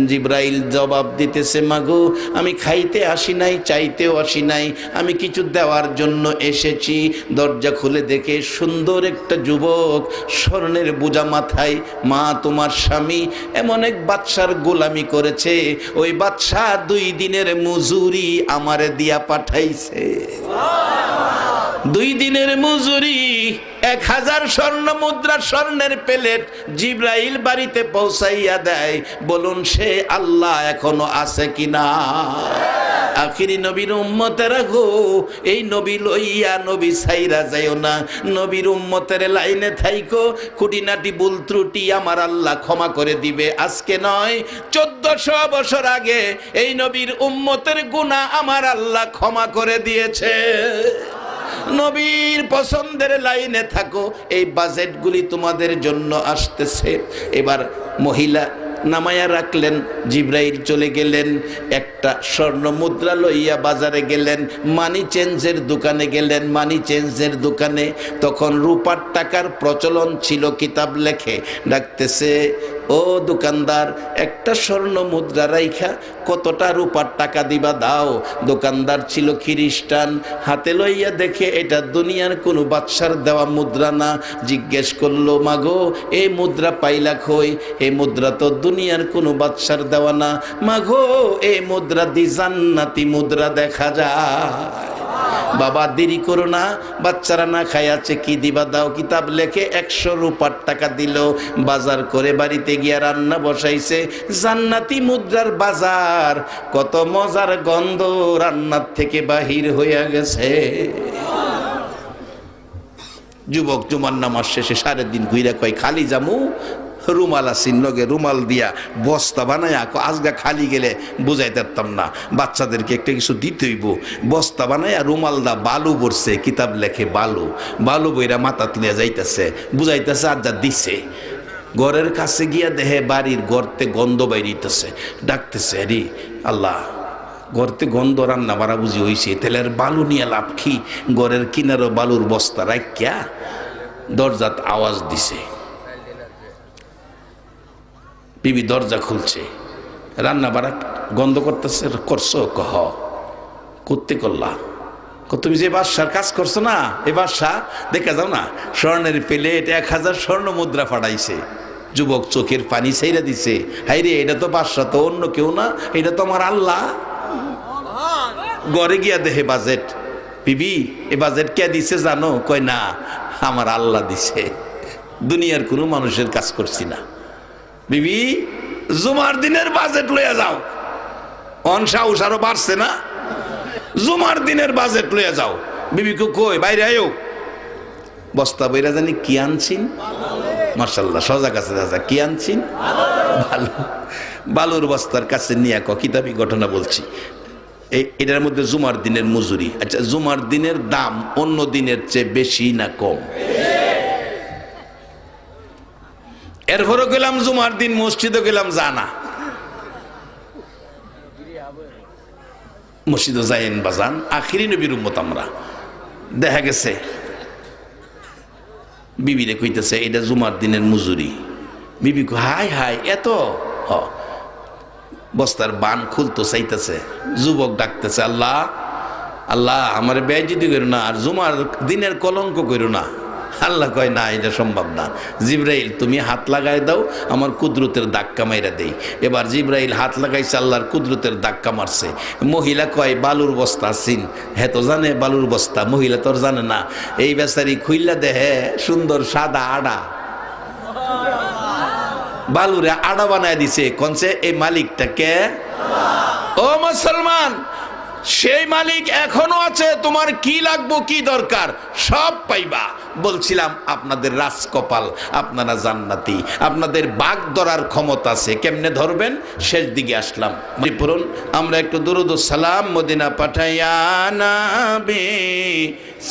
জিবরাইল জবাব দিতেছে, মাগো আমি খাইতে আসি নাই, চাইতেও আসি নাই, আমি কিছু দেওয়ার জন্য এসেছি। দরজা খুলে দেখে সুন্দর একটা যুবক, স্বর্ণের বোঝা মাথায়। মা তোমার স্বামী এমন এক বাদশার গোলামি করেছে, ওই বাদশা 2 দিনের মজুরি আমারে দিয়া পাঠাইছে। 2 দিনের মজুরি 1000 স্বর্ণ মুদ্রা স্বর্ণের প্লেট জিবরাইল বাড়িতে পৌঁছাইয়া দেয়। বলুন সে আল্লাহ এখনো আছে কিনা? আখিরি নবীর উম্মতেরা গো, এই নবী লইয়া নবী ছাইরা যাইও না, নবীর উম্মতের লাইনে থাইকো। খুঁটিনাটি ভুল ত্রুটি আমার আল্লাহ ক্ষমা করে দিবে। আজকে নয়, 1400 বছর আগে এই নবীর উম্মতের গুনাহ আমার আল্লাহ ক্ষমা করে দিয়েছে। নবীর পছন্দের লাইনে থাকো, এই বাজেটগুলি তোমাদের জন্য আসতেছে। এবার মহিলা নামায়া রাখলেন, জিবরাইল চলে গেলেন, একটা স্বর্ণ মুদ্রা লইয়া বাজারে গেলেন, মানি চেঞ্জের দোকানে গেলেন। মানি চেঞ্জের দোকানে তখন রূপার টাকার প্রচলন ছিল, কিতাব লেখে ডাকতেছে, ও দোকানদার একটা স্বর্ণ মুদ্রা রাইখা কতটা রূপার টাকা দিবা দাও। দোকানদার ছিল খ্রিস্টান, হাতে লইয়া দেখে এটা দুনিয়ার কোনো বাদশার দেওয়া মুদ্রা না। জিজ্ঞেস করলো, মাগো এই মুদ্রা পাইলা কই? এই মুদ্রা তো দুনিয়ার কোনো বাদশার দেওয়া না। মাগো এই মুদ্রা দি জান্নাতি মুদ্রা দেখা যায়। বাবা দেরি করো না, বাচ্চারা না খাই আছে, কি দিবা দাও। কিতাব লেখে 100 রূপার টাকা দিল। বাজার করে বাড়িতে গিয়া রান্না বসাইছে, জান্নাতি মুদ্রার বাজার, কত মজার গন্ধ রান্নার থেকে বাহির হইয়া গেছে। যুবক জুমার নামাজ শেষে 3.5 ঘুরে কয়, খালি জামু রুমাল আসিন লগে, রুমাল দিয়া বস্তা বানায় আজগা খালি গেলে বুঝাইতে পারতাম না, বাচ্চাদেরকে একটা কিছু দিতে হইব। বস্তা বানায় রুমাল দা বালু পড়ছে, কিতাব লেখে বালু, বালু বইরা মাথা তুলিয়া যাইতেছে, বুঝাইতেছে আর যা দিছে। ঘরের কাছে গিয়া দেহে বাড়ির গর্তে গন্ধ বাইরিতেছে, ডাকতেছে, আরে আল্লাহ গর্তে গন্ধ, রান্না বাড়া বুঝি হইছে, তেলের বালু নিয়ে লাভ কি? ঘরের কিনারও বালুর বস্তা রাখিয়া দরজাত আওয়াজ দিছে। বিবি দরজা খুলছে, রান্না বাড়া গন্ধ করতেছে, করছো? কহ করতে করলা, তুমি যে বাদশার কাজ করছো না, এই বাদশা দেখা যাও না স্বর্ণের প্লেট 1000 স্বর্ণ মুদ্রা ফাটাইছে। যুবক চোখের পানি ছাইরা দিছে, হাইরে এটা তো বাদশা, তো অন্য কেউ না, এটা তো আমার আল্লাহ। ঘরে গিয়া দেহে বাজেট। বিবি এ বাজেট কে দিছে জানো? কয় না, আমার আল্লাহ দিছে, দুনিয়ার কোনো মানুষের কাজ করছি না। বিবি জুমার দিনের বাজেট লইয়া যাও। অনসা উষারও বাড়ছে না, জুমার দিনের বাজেট লইয়া যাও। বিবিকে কই বাইরে আয়ো, বস্তা বইরা জানি কি আনছিন, মাশাআল্লাহ সজা কাছে দাদা কি আনছিন, ভালো বালুর বস্তার কাছে নিয়ে কিতাবি ঘটনা বলছি। এটার মধ্যে জুমার দিনের মজুরি। আচ্ছা জুমার দিনের দাম অন্য দিনের চেয়ে বেশি না কম? এরপরও গেলাম জুমার দিন মসজিদে গেলাম জানা মসজিদে যাইন বাজান আখিরি নবীর উম্মত আমরা দেখা গেছে বিবিরে কইতেছে এটা জুমার দিনের মজুরি বিবি হাই হাই এত বস্তার বান খুলতো চাইতেছে যুবক ডাকতেছে আল্লাহ আল্লাহ আমার বেয়াজ্জতি করো না আর জুমার দিনের কলঙ্ক করো না আল্লাহ কয় না এটা সম্ভব না জিব্রাইল তুমি হাত লাগাই দাও আমার কুদরতের ধাক্কা মাইরা দেই এবার জিব্রাইল হাত লাগাইছে আল্লাহর কুদরতের ধাক্কা মারছে মহিলা কয় বালুর বস্তা সিন হ্যাঁ তো জানে বালুর বস্তা মহিলা তোর জানে না এই বেচারি খুইল্লা দেহে সুন্দর সাদা আড়া বালুরে আড়া বানায় দিছে কোনছে এই মালিকটাকে ও মুসলমান সেই মালিক এখনো আছে তোমার কি লাগবো কি দরকার সব পাইবা বলছিলাম আপনাদের রাজকপাল আপনারা জান্নাতি আপনাদের বাগ ধরার ক্ষমতা আছে কেমনে ধরবেন শেষ দিকে আসলাম পড়ুন আমরা একটু দুরুদ ও সালাম মদিনা পাঠাইয়া নবী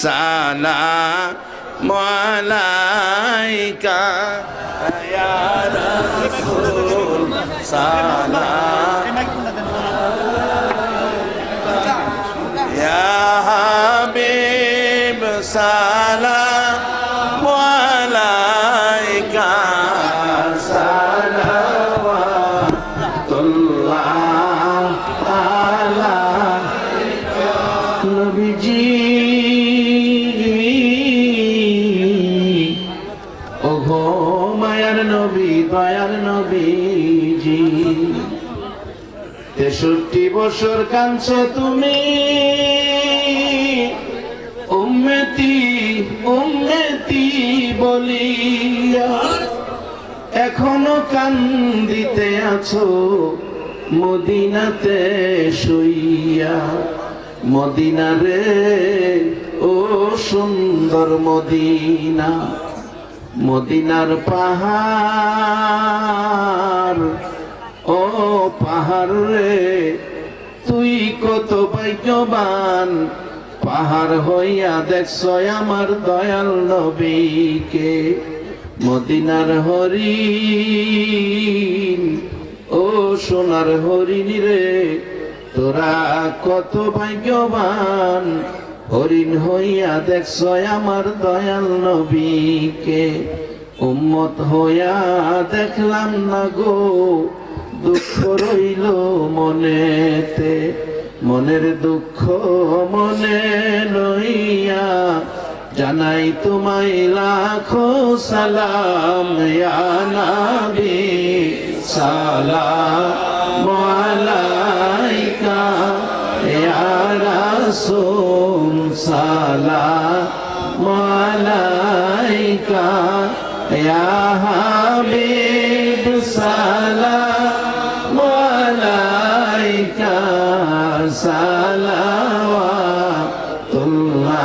সালাম আলাইকা ইয়া রাসূল সালাম يا حبيب سلام عليك صلوات الله عليك نبيجي ওগো মায়ার নবী দয়ার নবীজি 63 বছর কাঁদছো তুমি উম্মতি উম্মতি বলিয়া এখনো কান্দিতে আছো মদিনাতে শুইয়া মদিনা রে ও সুন্দর মদিনা মদিনার পাহাড় ও পাহাড় রে তুই কত ভাগ্যবান পাহাড় হইয়া দেখছো আমার দয়াল নবীকে মদিনার হরিণ ও সোনার হরিণ রে তোরা কত ভাগ্যবান হরিণ হইয়া দেখছো আমার দয়াল নবীকে উম্মত হইয়া দেখলাম না গো দুঃখ রইল মনেতে মনের দুঃখ মনে লইয়া জানাই তোমায় লাখো সালাম ইয়া নবী সালাম আলাইকা ইয়া রাসূল সালাম আলাইকা ইয়া হাবিব সালাম আলাইকা সালাওয়াতুল্লাহ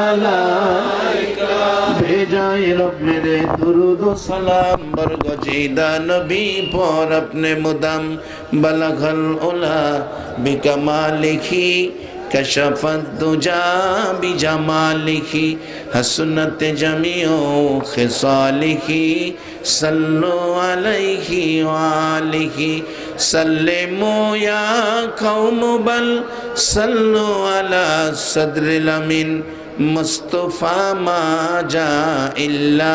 আলাইকা भेजाए रब मेरे दुरूद व सलाम बरगजीदा नबी पर अपने मुदम बलगल उला बिकमालिही कशफत दुजा बिजमालिही हसनत जमीओ खिसालिही सल्लु अलैहि वालिही सल्लिमु या कौम बल सल्लु अला सद्रिल अमीन मुस्तफा मा जा इल्ला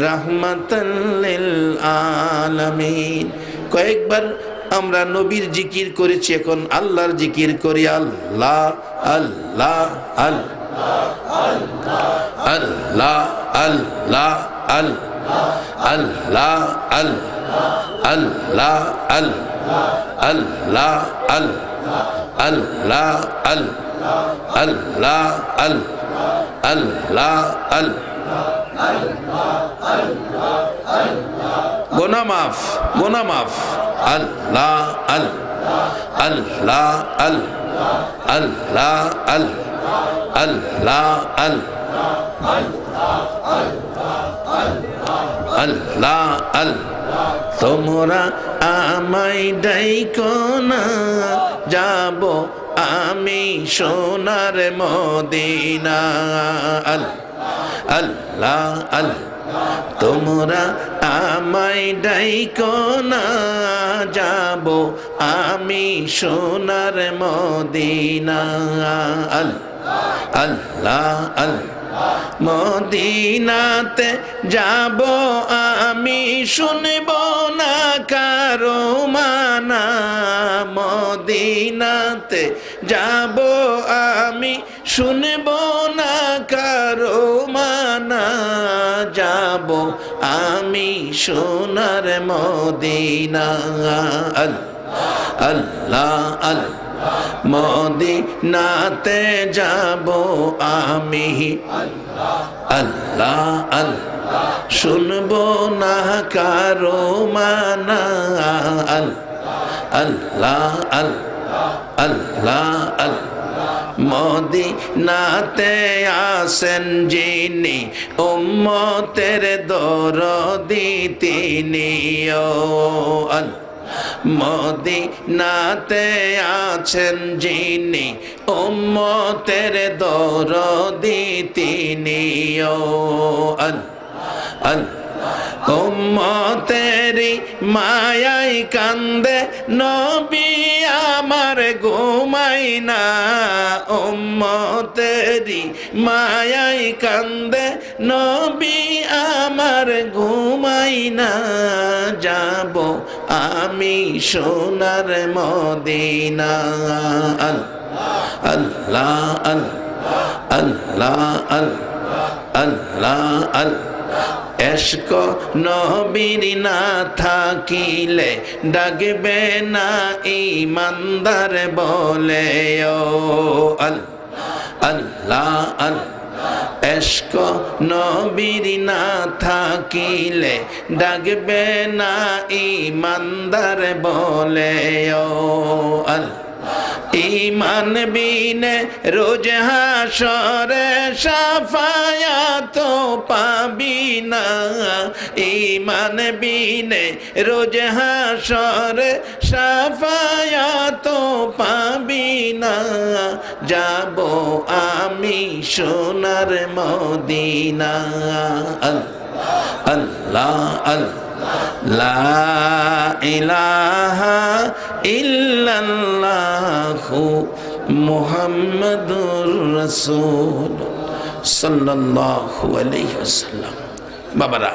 रहमतल लिल आलामीन কয়েকবার আমরা নবীর জিকির করেছি এখন আল্লাহর জিকির করি আল্লাহ আল্লাহ আল্লাহ আল্লাহ আল্লাহ আল্লাহ আল্লাহ আল্লাহ আল্লাহ আল্লাহ আল্লাহ গোনা মাফ গোনা মাফ আল্লাহ আল্লাহ আল্লাহ আল্লাহ আল্লাহ তোমরা আমায় ডাইকো না যাব আমি সোনার মদিনা আল্লাহ আল্লাহ তোমরা আমায় ডাইকো না, যাব আমি সোনার মদিনা। আল্লাহ আল্লাহ মদিনাতে যাব আমি, শুনব না কারো মানা। মদিনাতে যাব আমি, শুনব না কারো মানা। যাব আমি সোনার মদিনা। আল্লাহ আল্লাহ মদিনাতে যাব আমি, আল্লাহ আল্লাহ শুনব না কারো মানা। আল্লাহ আল্লাহ আল্লাহ আল্লাহ মদিনাতে আসেন যিনি, উম্মতের দরদি তিনি। ও আল্লাহ মদিনাতে আছেন যিনি, উম্মতের দরদি তিনি। ও আল্লাহ আল্লাহ উম্মতেরি মায়াই কান্দে নবী আমার ঘুমাই না। উম্মতেরি মায়াই কান্দে নবী আমার ঘুমাই না। যাব আমি সোনার মদিনা। আল্লাহ আল্লাহ আল্লাহ আল্লাহ আল্লাহ এশক নবীর না থাকিলে ডাকবে না ঈমানদার বলে। ও আল্লাহ আল্লাহ এশক নবীর না থাকিলে ডাকবে না ঈমানদার বলে। ও আল্লাহ ঈমান বিনে রোজ হাশরে শাফায়াত পাবি না। ঈমান বিনে রোজ হাশরে শাফায়াত পাবি না। যাব আমি সোনার মদিনা। আল্লাহ আল্লাহ লা ইলাহা ইল্লাল্লাহু মুহাম্মাদুর রাসূল সাল্লাল্লাহু আলাইহি ওয়াসাল্লাম। বাবারা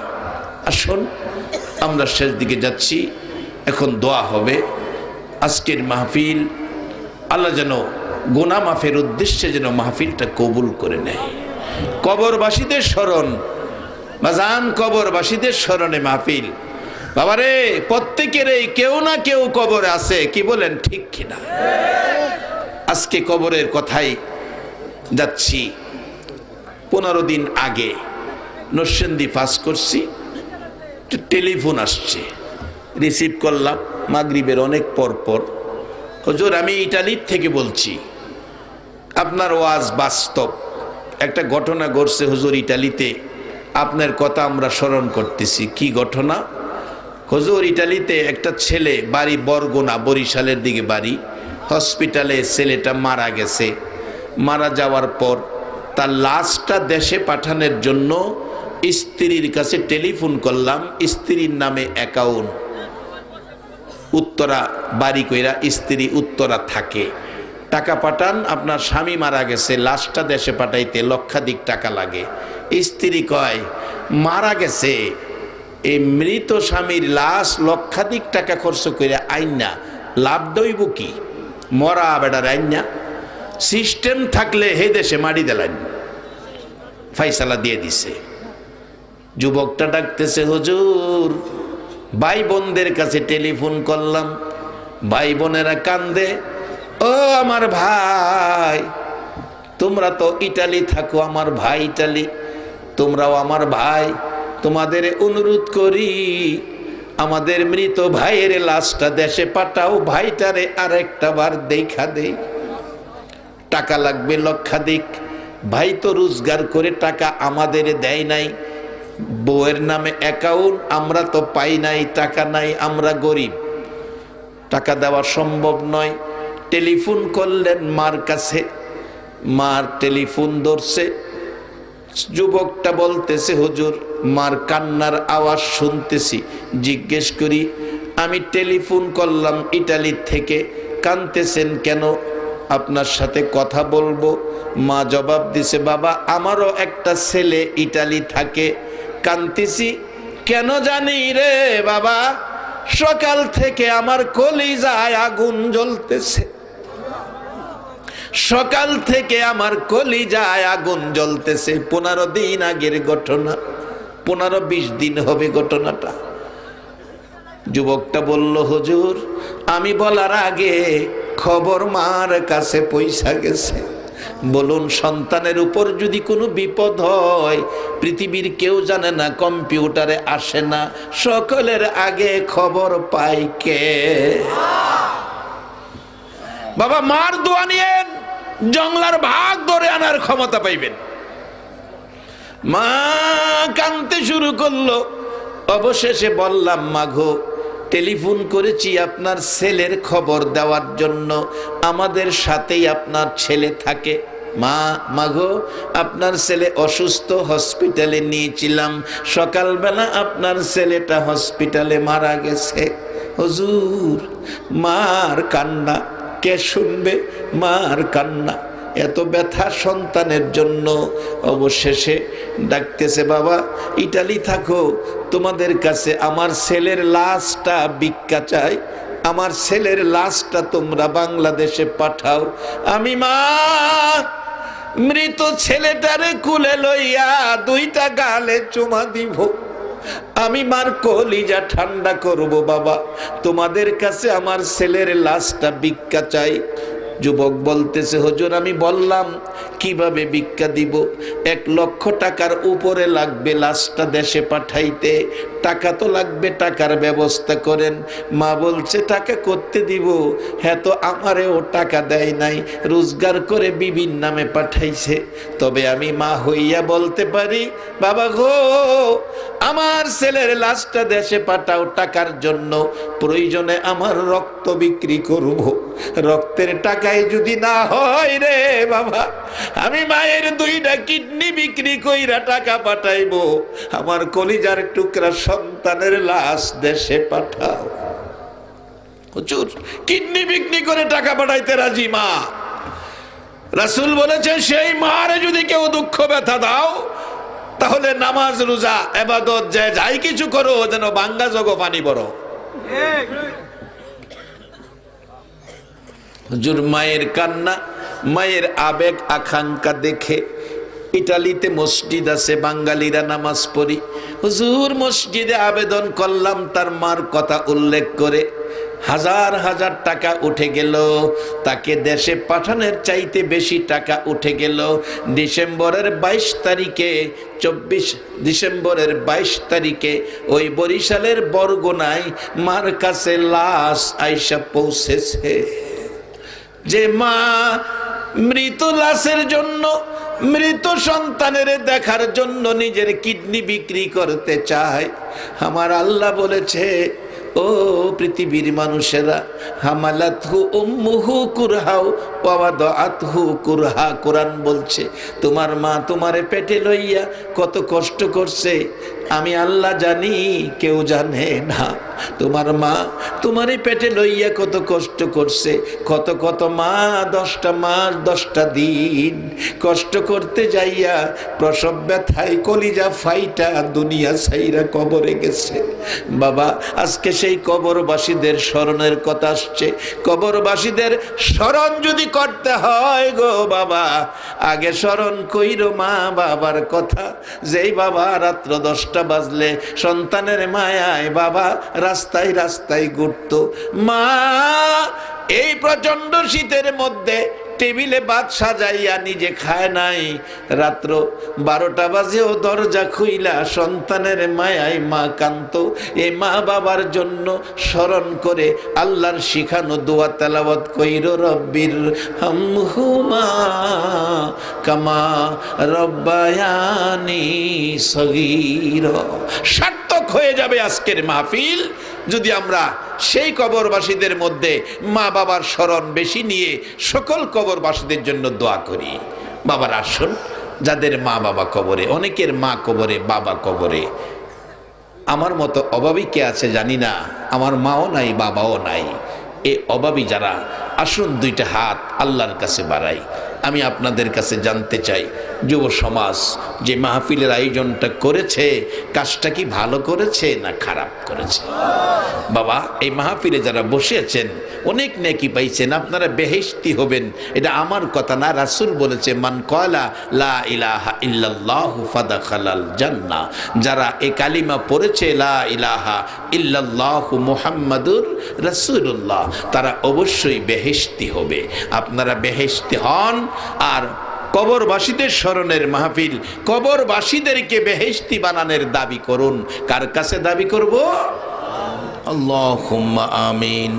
আসুন, আমরা শেষ দিকে যাচ্ছি, এখন দোয়া হবে। আজকের মাহফিল আল্লাহ যেন গুনাহ মাফের উদ্দেশ্যে যেন মাহফিলটা কবুল করে নেয়। কবরবাসীদের স্মরণ, বাজান কবরবাসীদের স্মরণে মাহফিল। বাবারে প্রত্যেকের এই কেউ না কেউ কবরে আছে, কি বলেন ঠিক কিনা? আজকে কবরের কথাই যাচ্ছি। 15 দিন আগে নরসিংদী পাস করছি, টেলিফোন আসছে, রিসিভ করলাম মাগরিবের অনেক পর পর। হুজুর আমি ইটালির থেকে বলছি, আপনার ওয়াজ বাস্তব, একটা ঘটনা ঘটছে হুজুর ইটালিতে, আপনার কথা আমরা স্মরণ করতেছি। কি ঘটনা? হুজুর ইটালিতে একটা ছেলে, বাড়ি বরগুনা বরিশালের দিকে বাড়ি, হসপিটালে ছেলেটা মারা গেছে। মারা যাওয়ার পর তার লাশটা দেশে পাঠানোর জন্য স্ত্রীর কাছে টেলিফোন করলাম। স্ত্রীর নামে অ্যাকাউন্ট, উত্তরা বাড়ি কইরা স্ত্রী উত্তরা থাকে। টাকা পাঠান, আপনার স্বামী মারা গেছে, লাশটা দেশে পাঠাইতে লক্ষাধিক টাকা লাগে। স্ত্রী কয় মারা গেছে, এই মৃত স্বামীর লাশ লক্ষাধিক টাকা খরচ করে আইনা লাভ দইব কি? মরা বেড়ার আইনা সিস্টেম থাকলে হে দেশে মারি দিলেন, ফাইসালা দিয়ে দিছে। যুবকটা ডাকতেছে, হুজুর ভাই বোনদের কাছে টেলিফোন করলাম, ভাই বোনেরা কান্দে, ও আমার ভাই, তোমরা তো ইটালি থাকো, আমার ভাই ইটালি, তোমরাও আমার ভাই, তোমাদের অনুরোধ করি আমাদের মৃত ভাইয়ের লাশটা দেশে পাঠাও, ভাইটারে আরেকটা বার দেখা দেই। টাকা লাগবে লক্ষাধিক, ভাই তো রোজগার করে টাকা আমাদের দেয় নাই, বউয়ের নামে অ্যাকাউন্ট, আমরা তো পাই নাই, টাকা নাই, আমরা গরিব, টাকা দেওয়া সম্ভব নয়। টেলিফোন করলেন মার কাছে, মার টেলিফোন ধরছে, যুবকটা বলতেছে, হুজুর মার কান্নার আওয়াজ শুনতেছি। জিজ্ঞেস করি, আমি টেলিফোন করলাম ইটালি থেকে, কাঁদতেছেন কেন? আপনার সাথে কথা বলবো। মা জবাব দিছে, বাবা আমারও একটা ছেলে ইটালি থাকে, কাঁদতেছি কেন জানি রে বাবা, সকাল থেকে আমার কলিজায় আগুন জ্বলতেছে, সকাল থেকে আমার কলিজায় আগুন জ্বলতেছে। 15 দিন আগের ঘটনা, 15-20 দিন হবে ঘটনাটা। যুবকটা বলল, হুজুর আমি বলার আগে খবর মার কাছে পৌঁছা গেছে। বলুন, সন্তানের উপর যদি কোনো বিপদ হয়, পৃথিবীর কেউ জানে না, কম্পিউটারে আসে না, সকলের আগে খবর পায় কে? বাবা মার দোয়া নিয়েন, জংলার ভাগ ধরে আনার ক্ষমতা পাইবেন। মা কাঁদতে শুরু করলো। অবশেষে বললাম, মাগো টেলিফোন করেছি আপনার ছেলের খবর দেওয়ার জন্য, আমাদের সাথেই আপনার ছেলে থাকে। মাগো আপনার ছেলে অসুস্থ, হসপিটালে নিয়েছিলাম, সকালবেলা আপনার ছেলেটা হসপিটালে মারা গেছে। হুজুর মার কান্না কে শুনবে? মার কান্না, এত ব্যথা সন্তানের জন্য। অবশেষে ডাকতেছে, বাবা ইটালি থাকো, তোমাদের কাছে আমার ছেলের লাশটা ভিক্ষা চাই, আমার ছেলের লাশটা তোমরা বাংলাদেশে পাঠাও। আমি মা মৃত ছেলেটারে কুলে লইয়া 2টা গালে চুমা দিব, আমি মার কলিজা ঠান্ডা করব। বাবা তোমাদের কাছে আমার ছেলের লাশটা ভিক্ষা চাই। যুবক বলতেছে, হুজুর আমি বললাম কিভাবে ভিক্ষা দিব, 1 লক্ষ টাকার উপরে লাগবে লাশটা দেশে পাঠাইতে, টাকা তো লাগবে, টাকার ব্যবস্থা করেন। মা বলছে, টাকা করতে দিব? হ্যাঁ, তো আমারেও টাকা দেয় নাই, রোজগার করে বিবির নামে পাঠাইছে। তবে আমি মা হইয়া বলতে পারি, বাবা গো আমার ছেলের লাশটা দেশে পাঠাও টাকার জন্য, প্রয়োজনে আমার রক্ত বিক্রি করব, রক্তের টাকায় যদি না হয় রে বাবা, আমি মায়ের 2টা কিডনি বিক্রি কইরা টাকা পাঠাইবো, আমার কলিজার টুকরা সন্তানের লাশ দেশে পাঠাও। হুজুর কিডনি বিক্রি করে টাকা পাঠাইতে রাজি মা। রাসূল বলেছে, সেই মারে যদি কেউ দুঃখ ব্যথা দাও, তাহলে নামাজ রোজা ইবাদত যাই কিছু করো, যেন বাঙ্গা জগ পানি বড়। হুজুর মায়ের কান্না, মায়ের আবেগ আকাঙ্ক্ষা দেখে, ইটালিতে মসজিদ আছে, বাঙালিরা নামাজ পড়ি, হুজুর মসজিদে আবেদন করলাম তার মার কথা উল্লেখ করে, 1000 টাকা উঠে গেল, তাকে দেশে পাঠানোর চাইতে বেশি টাকা উঠে গেল। ডিসেম্বরের 22 তারিখে, 24 ডিসেম্বরের 22 তারিখে ওই বরিশালের বরগুনায় মার কাছে লাশ আইসা পৌঁছেছে। যে মা মৃত লাশের জন্য, মৃত সন্তানের দেখার জন্য নিজের কিডনি বিক্রি করতে চায়, আমার আল্লাহ বলেছে, ও পৃথিবীর মানুষেরা, হামালাতহু উম্মুহু কুরহাও ওয়া ওয়াদাআতহু কুরহা। কোরআন বলছে, তোমার মা তোমারে পেটে লইয়া কত কষ্ট করছে, আমি আল্লাহ জানি, কেউ জানে না। তোমার মা তোমারই পেটে লইয়া কত কষ্ট করছে, কত মা 10টা মাস 10টা দিন কষ্ট করতে যাইয়া প্রসব ব্যথায় কলিজা ফাইটা দুনিয়া ছাইরা কবরে গেছে। বাবা আজকে সেই কবরবাসীদের স্মরণের কথা আসছে। কবরবাসীদের স্মরণ যদি করতে হয় গো বাবা, আগে স্মরণ কইরো মা বাবার কথা। যেই বাবা রাত্র 10টা বাজলে সন্তানের মায়ায় বাবা রাস্তায় রাস্তায় ঘুরতো। মা এই প্রচন্ড শীতের মধ্যে টেবিলে ভাত সাজাইয়া নিজে খায় নাই, রাত্র 12টা বাজেও দরজা খুইলা সন্তানের মায়ায় মা কান্ত। এই মা বাবার জন্য স্মরণ করে আল্লাহর শিখানো দোয়া তেলাওয়াত কইরো, রব্বির হামহুমা কামা রব্বায়ানি সগীরা। সার্থক হয়ে যাবে আজকের মাহফিল যদি আমরা সেই কবরবাসীদের মধ্যে মা বাবার স্মরণ বেশি নিয়ে সকল কবরবাসীদের জন্য দোয়া করি। বাবার আসুন যাদের মা বাবা কবরে, অনেকের মা কবরে, বাবা কবরে। আমার মতো অভাবী কে আছে জানি না, আমার মাও নাই বাবাও নাই। এ অভাবী যারা, আসুন দুইটা হাত আল্লাহর কাছে বাড়াই। আমি আপনাদের কাছে জানতে চাই, যুব সমাজ যে মাহফিলের আয়োজনটা করেছে, কাজটা কি ভালো করেছে না খারাপ করেছে? বাবা, এই মাহফিলে যারা বসে আছেন অনেক নেকি পাইছেন, আপনারা বেহেশতি হবেন, এটা আমার কথা না, রাসূল বলেছে, মান ক্বালা লা ইলাহা ইল্লাল্লাহু ফাদাখালাল জান্নাহ। যারা এই কালিমা পড়েছে লা ইলাহা ইল্লাল্লাহু মুহাম্মাদুর রাসূলুল্লাহ, তারা অবশ্যই বেহেশতি হবে। আপনারা বেহেশতি হন। আর কবরবাসীদের স্মরণের মাহফিল, কবরবাসীদেরকে বেহেশতি বানানোর দাবি করুন। কার কাছে দাবি করব? আল্লাহুম্মা আমিন,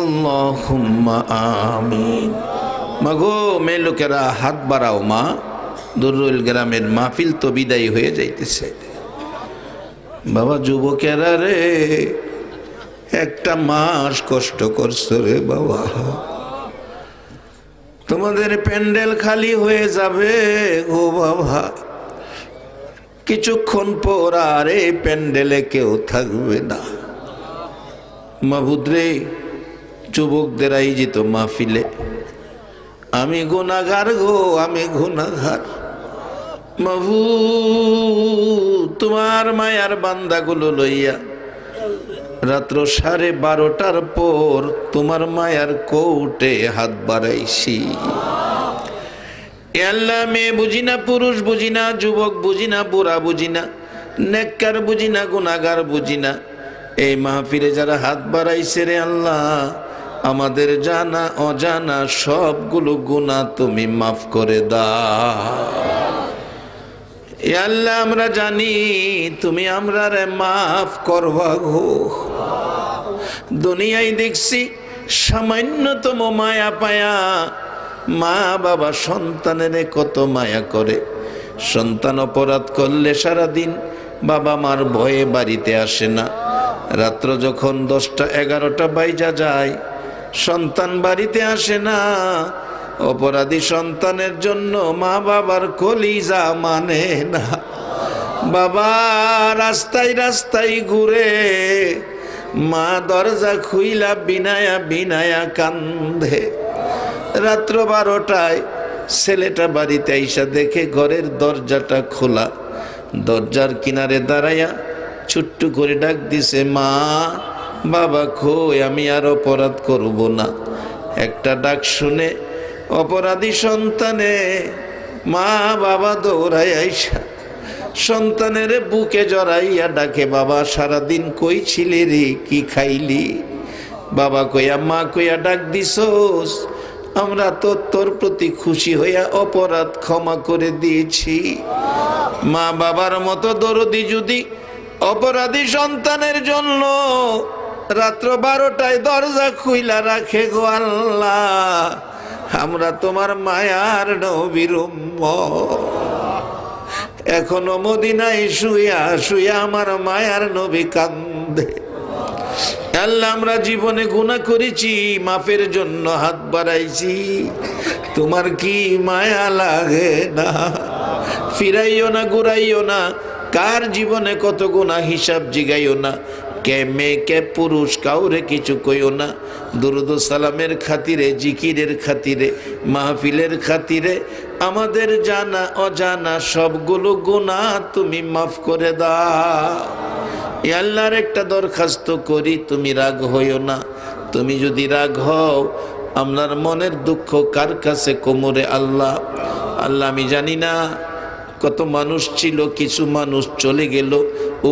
আল্লাহুম্মা আমিন। মাগো মেয়ে লোকেরা হাত বাড়াও মা, দুরুল গ্রামের মাহফিল তো বিদায় হয়ে যাইতেছে। বাবা যুবকেরা রে, একটা মাস কষ্ট করছো রে বাবা, তোমাদের প্যান্ডেল খালি হয়ে যাবে গো বাবা। কিছুক্ষণ পর আর এই প্যান্ডেলে কেউ থাকবে না। মাবুদ রে, যুবকদের আয়োজিত মাহফিলে আমি গুনাহগার গো, আমি গুনাহগার। মাবুদ, তোমার মায়ার বান্দাগুলো লইয়া রাত্র 12:30টার পর তোমার মায়ার কোর্টে হাত বাড়াইছি। আল্লাহ, মেয়ে বুঝি না, পুরুষ বুঝি না, যুবক বুঝি না, বুড়া বুঝি না, নেককার বুঝি না, গুনাহগার বুঝি না, এই মাহফিলে যারা হাত বাড়াইছে রে আল্লাহ, আমাদের জানা অজানা সবগুলো গুনাহ তুমি মাফ করে দাও। এ আল্লাহ, আমরা জানি তুমি আমরারে মাফ করবা গো। দুনিয়ায় দেখছি সামান্যতম মায়া পায়া মা বাবা সন্তানের কত মায়া করে। সন্তান অপরাধ করলে সারাদিন বাবা মার ভয়ে বাড়িতে আসে না। রাত্র যখন 10টা 11টা বাইজা যায়, সন্তান বাড়িতে আসে না। অপরাধী সন্তানের জন্য মা বাবার কলিজা মানে না। বাবা রাস্তায় রাস্তায় ঘুরে, মা দরজা খুইলা বিনায়া বিনায়া কান্দে। রাত্র 12টায় ছেলেটা বাড়িতে আইসা দেখে ঘরের দরজাটা খোলা। দরজার কিনারে দাঁড়াইয়া ছোট্ট করে ডাক দিছে, মা বাবা কই, আমি আর অপরাধ করব না। একটা ডাক শুনে অপরাধী সন্তানে মা বাবা দৌড়াই আইসা সন্তানের বুকে জড়াইয়া ডাকে, বাবা সারাদিন কই ছিলি রে, কি খাইলি? বাবা কইয়া মা কইয়া ডাক দিছস, আমরা তো তোর প্রতি খুশি হইয়া অপরাধ ক্ষমা করে দিয়েছি। মা বাবার মতো দরদি যদি অপরাধী সন্তানের জন্য রাত্র 12টায় দরজা খুইলা রাখে গো আল্লাহ, আমরা তোমার মায়ার নবীর উম্মত। এখনো মদিনায় শুইয়া শুইয়া আমার মায়ার নবী কান্দে। আল্লাহ, আমরা জীবনে গুনাহ করেছি, মাফের জন্য হাত বাড়াইছি, তোমার কি মায়া লাগে না? ফিরাইও না, ঘুরাইও না, কার জীবনে কত গুনাহ হিসাব জিগাইও না। কে মেয়ে কে পুরুষ কাউরে কিছু কইও না। দুরুদ সালামের খাতিরে, জিকিরের খাতিরে, মাহফিলের খাতিরে আমাদের জানা অজানা সবগুলো গুনাহ তুমি মাফ করে দাও। এ আল্লাহর একটা দরখাস্ত করি, তুমি রাগ হইও না। তুমি যদি রাগ হও, আপনার মনের দুঃখ কার কাছে কোমরে আল্লাহ? আল্লাহ, আমি জানি না কত মানুষ ছিল, কিছু মানুষ চলে গেল,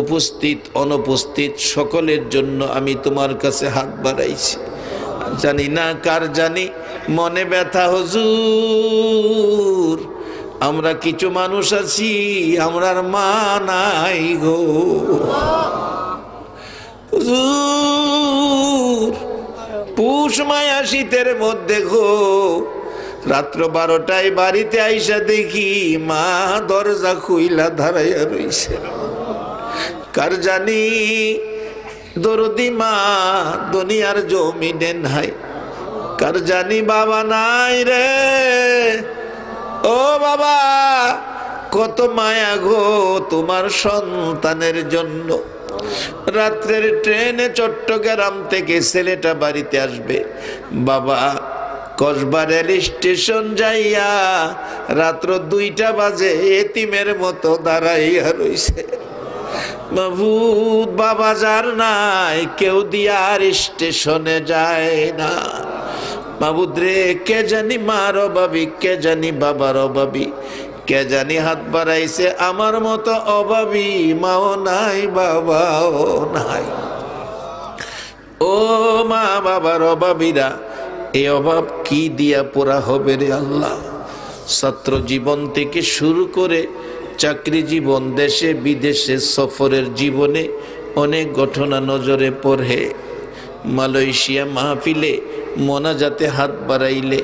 উপস্থিত অনুপস্থিত সকলের জন্য আমি তোমার কাছে হাত বাড়াইছি। জানি না কার জানি মনে ব্যথা হুজুর, আমরা কিছু মানুষ আছি আমরার মা নাই গো হুজুর। পুষ মায়া শীতের মধ্যে গো, রাত্র 12টায় বাড়িতে আইসা দেখি মা দরজা খুইলা দাঁড়াইয়া রইছে। কার জানি দরদি মা দুনিয়ার জমিনে নাই, কার জানি বাবা নাই রে, ও বাবা, কত মায়া গো তোমার সন্তানের জন্য। রাত্রের ট্রেনে চট্টগ্রাম থেকে ছেলেটা বাড়িতে আসবে, বাবা কসবা রেল স্টেশন যাইয়া রাত্র 2টা বাজে এতিমের মতো দাঁড়াইয়া রইছে। মাহবুব, বাবা যার নাই কেউ দিয়া আর স্টেশনে যায় না। মাহবুদ রে, কে জানি মার অভাবী, কে জানি বাবার অভাবী, কে জানি হাত বাড়াইছে আমার মতো অভাবী, মাও নাই বাবাও নাই। ও মা বাবার অভাবীরা, এই অভাব কি দিয়া পুরা হবে রে আল্লাহ। ছাত্র জীবন থেকে শুরু করে চাকরি জীবন, দেশে বিদেশে সফরের জীবনে অনেক ঘটনা নজরে পড়ে। মালয়েশিয়া মাহফিলে মোনাজাতে হাত বাড়াইলে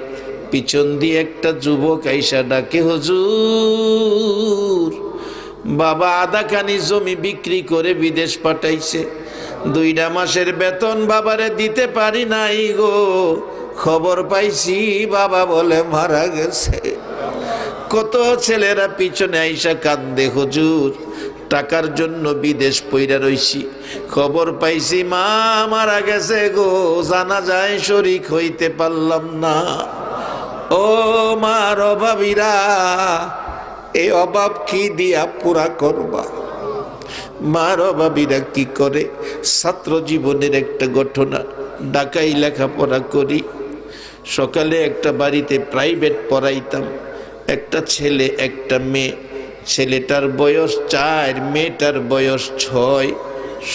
পিছন দিয়ে একটা যুবক আইসা ডাকে, হুজুর বাবা আধাখানি জমি বিক্রি করে বিদেশ পাঠাইছে, 2টা মাসের বেতন বাবারে দিতে পারি নাই গো, খবর পাইছি বাবা বলে মারা গেছে। কত ছেলেরা পিছনে আইসা কান্দে, হুজুর টাকার জন্য বিদেশ পইরা রইছি, খবর পাইছি মা মারা গেছে গো, জানাজায় শরীক হইতে পারলাম না। ও মার অভাবীরা, এই অভাব কি দিয়া পুরা করবা? মার অভাবীরা কি করে? ছাত্র জীবনের একটা ঘটনা, ঢাকায় লেখাপড়া করি, সকালে একটা বাড়িতে প্রাইভেট পড়াইতাম, একটা ছেলে একটা মেয়ে, ছেলেটার বয়স 4, মেয়েটার বয়স 6।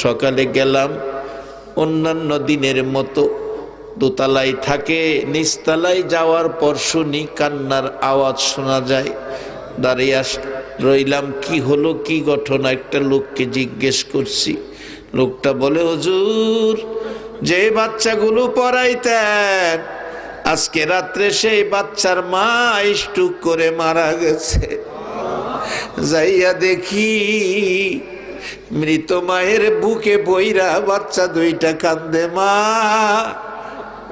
সকালে গেলাম, অন্যান্য দিনের মতো দোতলায় থাকে, নিচতলায় যাওয়ার পর শুনি কান্নার আওয়াজ শোনা যায়। দাঁড়িয়ে রইলাম, কি হলো কি ঘটনা, একটা লোককে জিজ্ঞেস করছি। লোকটা বলে, হুজুর যে বাচ্চাগুলো পড়াইতেন আজকে রাত্রে সেই বাচ্চার মা স্ট্রোক করে মারা গেছে। যাইয়া দেখি মৃত মায়ের বুকে বইরা বাচ্চা 2টা কান্দে, মা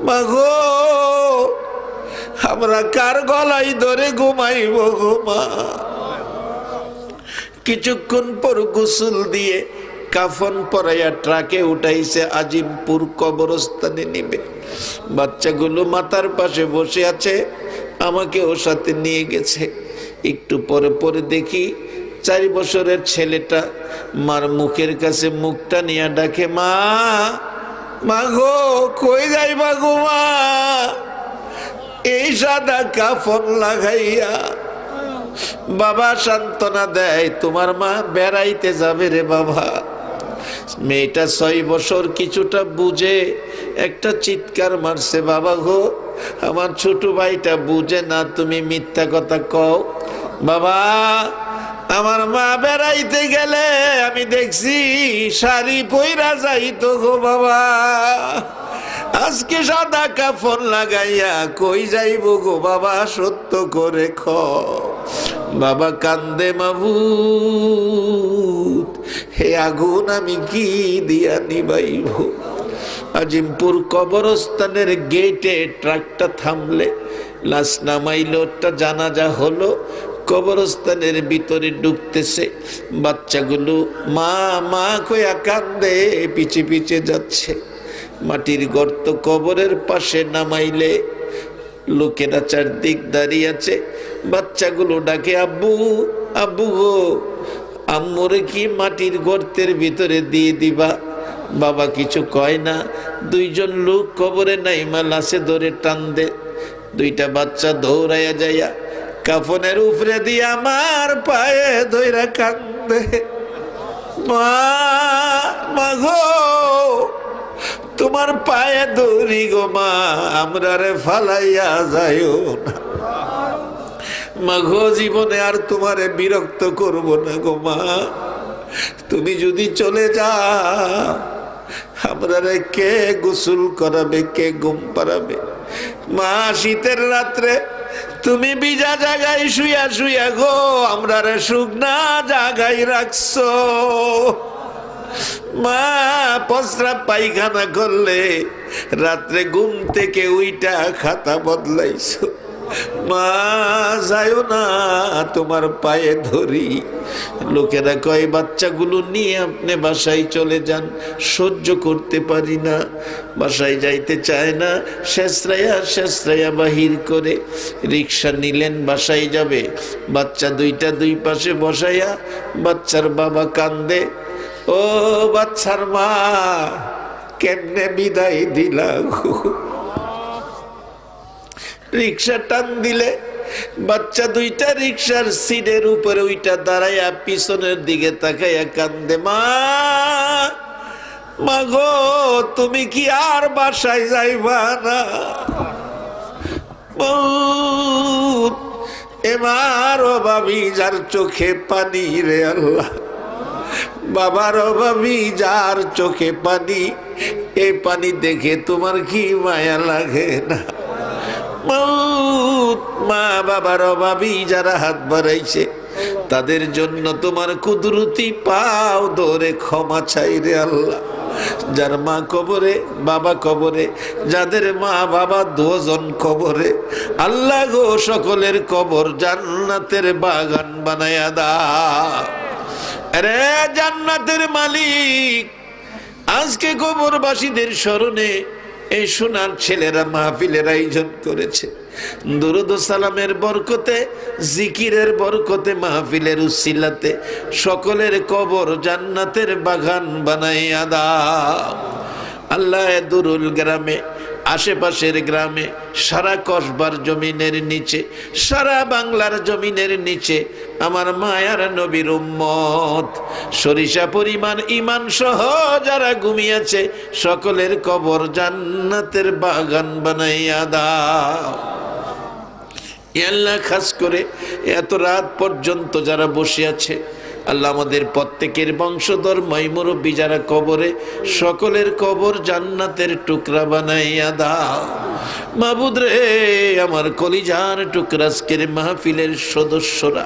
মাগো আমরা কার গলায় ধরে ঘুমাইব গো মা। কিছুক্ষণ পর গোসল দিয়ে কাফন পরাইয়া ট্রাকে উঠাইছে, আজিমপুর কবরস্থানে নিবে। বাচ্চাগুলো মাথার পাশে বসে আছে, আমাকে ওর সাথে নিয়ে গেছে। একটু পরে পরে দেখি 4 বছরের ছেলেটা মার মুখের কাছে মুখটা নিয়ে ডাকে, মা মা গো কই যাইবা গো মা, এই সাদা কাফন লাগাইয়া। বাবা সান্ত্বনা দেয়, তোমার মা বেড়াইতে যাবে রে বাবা। মেয়েটা 6 বছর কিছুটা বুঝে একটা চিৎকার মারছে, বাবা গো আমার ছোট ভাইটা বুঝে না, তুমি মিথ্যা কথা কও। বাবা আমার মা বেড়াইতে গেলে আমি দেখছি শাড়ি পইরা যাইতো গো বাবা, আজকে সাদা কাফন লাগাইয়া কই যাইব গো বাবা, সত্য করে খ। বাবা কান্দে, মাবুদ হে আগুন আমি কি দিয়া নিবাইব। আজিমপুর কবরস্থানের গেটে ট্রাকটা থামলে, লাশ নামাইলো, একটা জানাজা হলো, কবরস্থানের ভিতরে ঢুকতেছে। বাচ্চাগুলো মা মা কইয়া কান্দে, পিছে পিছে যাচ্ছে। মাটির গর্ত কবরের পাশে নামাইলে লোকেরা চারদিক দাঁড়িয়ে আছে। বাচ্চাগুলো ডাকে, আব্বু আব্বু গো, আম্মুরে কি মাটির গর্তের ভিতরে দিয়ে দিবা? বাবা কিছু কয় না। 2 জন লোক কবরে নাইমা লাশে ধরে টান দে। 2টা বাচ্চা দৌড়াইয়া যাইয়া কাফনের উপরে দিয়ে আমার পায়ে ধইরা কান্দে, মা মা গো তোমার পায়ে ধরি গো মা, আমরা রে ফালাইয়া যাইও না। মা গো জীবনে আর তোমারে বিরক্ত করব না গো মা, তুমি যদি চলে যাও আমরা রে কে গোসল করাবে, কে ঘুম পাড়াবে? মা শীতের রাত্রে তুমি ভিজা জায়গায় শুয়া শুয়া গো আমরা রে শুকনা জায়গায় রাখছো। মা প্রস্রাব পায়খানা করলে রাত্রে ঘুম থেকে উইটা খাতা বদলাইছো। মা যাইও না, তোমার পায়ে ধরি। লোকেরা কয় বাচ্চাগুলো নিয়ে আপনি বাসায় চলে যান, সহ্য করতে পারি না, বাসায় যাইতে চায় না, শেষরাইয়া বাহির করে রিক্সা নিলেন, বাসায় যাবে। বাচ্চা দুইটা দুই পাশে বসাইয়া বাচ্চার বাবা কান্দে, ও বাচ্চার মা কেমনে বিদায় দিলা গো? রিক্সা টান দিলে বাচ্চা দুইটা রিক্সার সিটের উপরে ওইটা দাঁড়াইয়া পিছনের দিকে তাকাইয়া কান্দে, মা মা গো তুমি কি আর বাসায় যাইবা না? এবার অভাবী যার চোখে পানি রে আল্লাহ, বাবার অভাবী যার চোখে পানি, এই পানি দেখে তোমার কি মায়া লাগে না? মা বাবার অভাবী যারা হাত বাড়াইছে তাদের জন্য তোমার কুদরতি পাও ধরে ক্ষমা চাই রে আল্লাহ। যার মা কবরে, বাবা কবরে, যাদের মা বাবা দুজন কবরে, আল্লাহ গো সকলের কবর জান্নাতের বাগান বানায়া দাও। আরে জান্নাতের মালিক, আজকে কবরবাসীদের স্মরণে এই সোনার ছেলেরা মাহফিলের আয়োজন করেছে। দুরুদ ও সালামের বরকতে, জিকিরের বরকতে, মাহফিলের উসিলাতে সকলের কবর জান্নাতের বাগান বানাইয়া দাও আল্লাহ। দুরুল গ্রামে, আশেপাশের গ্রামে, সারা কসবার জমিনের নিচে, সারা বাংলার জমিনের নিচে আমার মায়ার নবীর উম্মত সরিষা পরিমাণ ইমান সহ যারা ঘুমিয়েছে সকলের কবর জান্নাতের বাগান বানাইয়া দাও আল্লাহ। খাস করে এত রাত পর্যন্ত যারা বসে আছে আল্লাহ, আমাদের প্রত্যেকের বংশধর মুরব্বী যারা কবরে, সকলের কবর জান্নাতের টুকরা বানাইয়া দাও মাবুদ রে। আমার কলিজার টুকরা আজকের মাহফিলের সদস্যরা,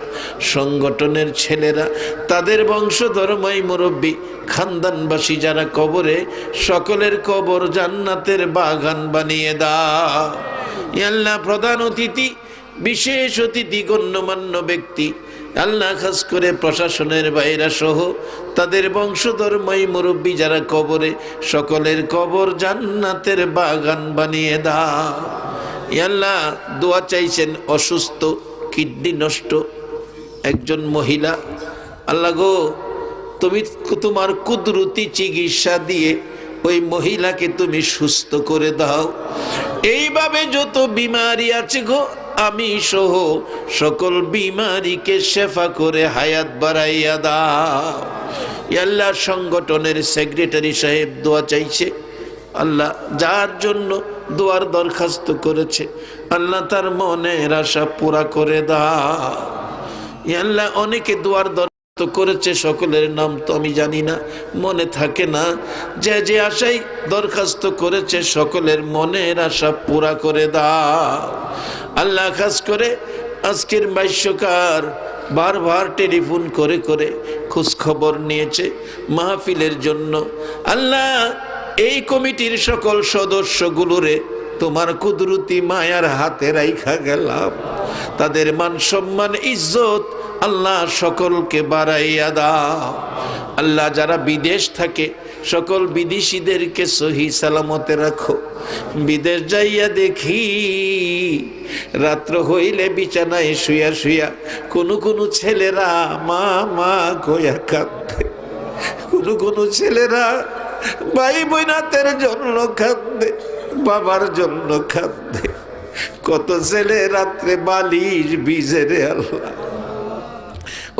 সংগঠনের ছেলেরা, তাদের বংশধর মুরব্বী খানদানবাসী যারা কবরে, সকলের কবর জান্নাতের বাগান বানিয়ে দাও আল্লাহ। প্রধান অতিথি, বিশেষ অতিথি, গণ্যমান্য ব্যক্তি আল্লাহ, খাস করে প্রশাসনের বাইরা সহ তাদের বংশধর মুরব্বী যারা কবরে, সকলের কবর জান্নাতের বাগান বানিয়ে দাও আল্লাহ। দোয়া চাইছেন অসুস্থ, কিডনি নষ্ট একজন মহিলা, আল্লাহ গো তুমি তোমার কুদরতি চিকিৎসা দিয়ে ওই মহিলাকে তুমি সুস্থ করে দাও। এইভাবে যত বিমারি আছে গো, আমি সহ সকল বিমারিকে শেফা করে হায়াত বাড়াইয়া দাও আল্লাহ। সংগঠনের সেক্রেটারি সাহেব দোয়া চাইছে আল্লাহ, যার জন্য দোয়ার দরখাস্ত করেছে আল্লাহ তার মনের আশা পুরা করে দাও আল্লাহ। অনেকে দোয়ার দরখাস্ত করেছে, সকলের নাম তো আমি জানি না, মনে থাকে না। যে যে আশাই দরখাস্ত করেছে সকলের মনের আশা পুরা করে দাও আল্লাহ। খাস করে আজকের ভাষ্যকার বারবার টেলিফোন করে করে খোঁজ খবর নিয়েছে মাহফিলের জন্য আল্লাহ। এই কমিটির সকল সদস্যগুলোরে তোমার কুদরতি মায়ার হাতে রাইখা গেলাম, তাদের মান সম্মান ইজ্জত আল্লাহ সকলকে বাড়াইয়া দাও আল্লাহ। যারা বিদেশ থাকে সকল বিদেশিদেরকে সহি সালামতে রাখো। বিদেশ যাইয়া দেখি রাত্র হইলে বিছানায় শুয়া শুয়া কোনো ছেলেরা মা মা কয়া কাঁদে, কোনো ছেলেরা ভাই বোনাতের জন্য কাঁদে, বাবার জন্য কাঁদে। কত ছেলে রাত্রে বালিশ ভিজে রে আল্লাহ।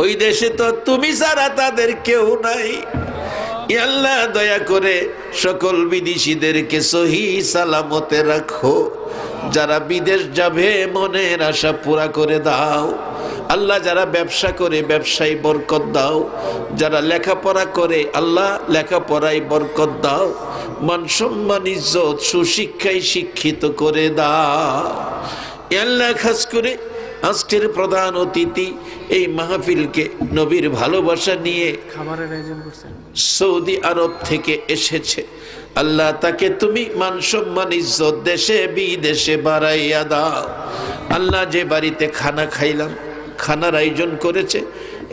ওই দেশে তো তুমি ছাড়া তাদের কেউ নাই আল্লাহ। দয়া করে সকল বিদেশিদেরকে সহি সালামতে রাখো। যারা বিদেশ যাবে মনের আশা পুরা করে দাও আল্লাহ। যারা ব্যবসা করে ব্যবসায় বরকত দাও, যারা লেখাপড়া করে আল্লাহ লেখাপড়ায় বরকত দাও। মান সম্মান ইজ্জত সুশিক্ষায় শিক্ষিত করে দাও আল্লাহ। খাস করে আজকের প্রধান অতিথি এই মাহফিলকে নবীর ভালোবাসা নিয়ে খাবারের আয়োজন করছেন, সৌদি আরব থেকে এসেছে আল্লাহ। তাকে তুমি মান সম্মান ইজ্জত দেশে বিদেশে বাড়াইয়া দাও আল্লাহ যে বাড়িতে খানা খাইলাম, খানার আয়োজন করেছে,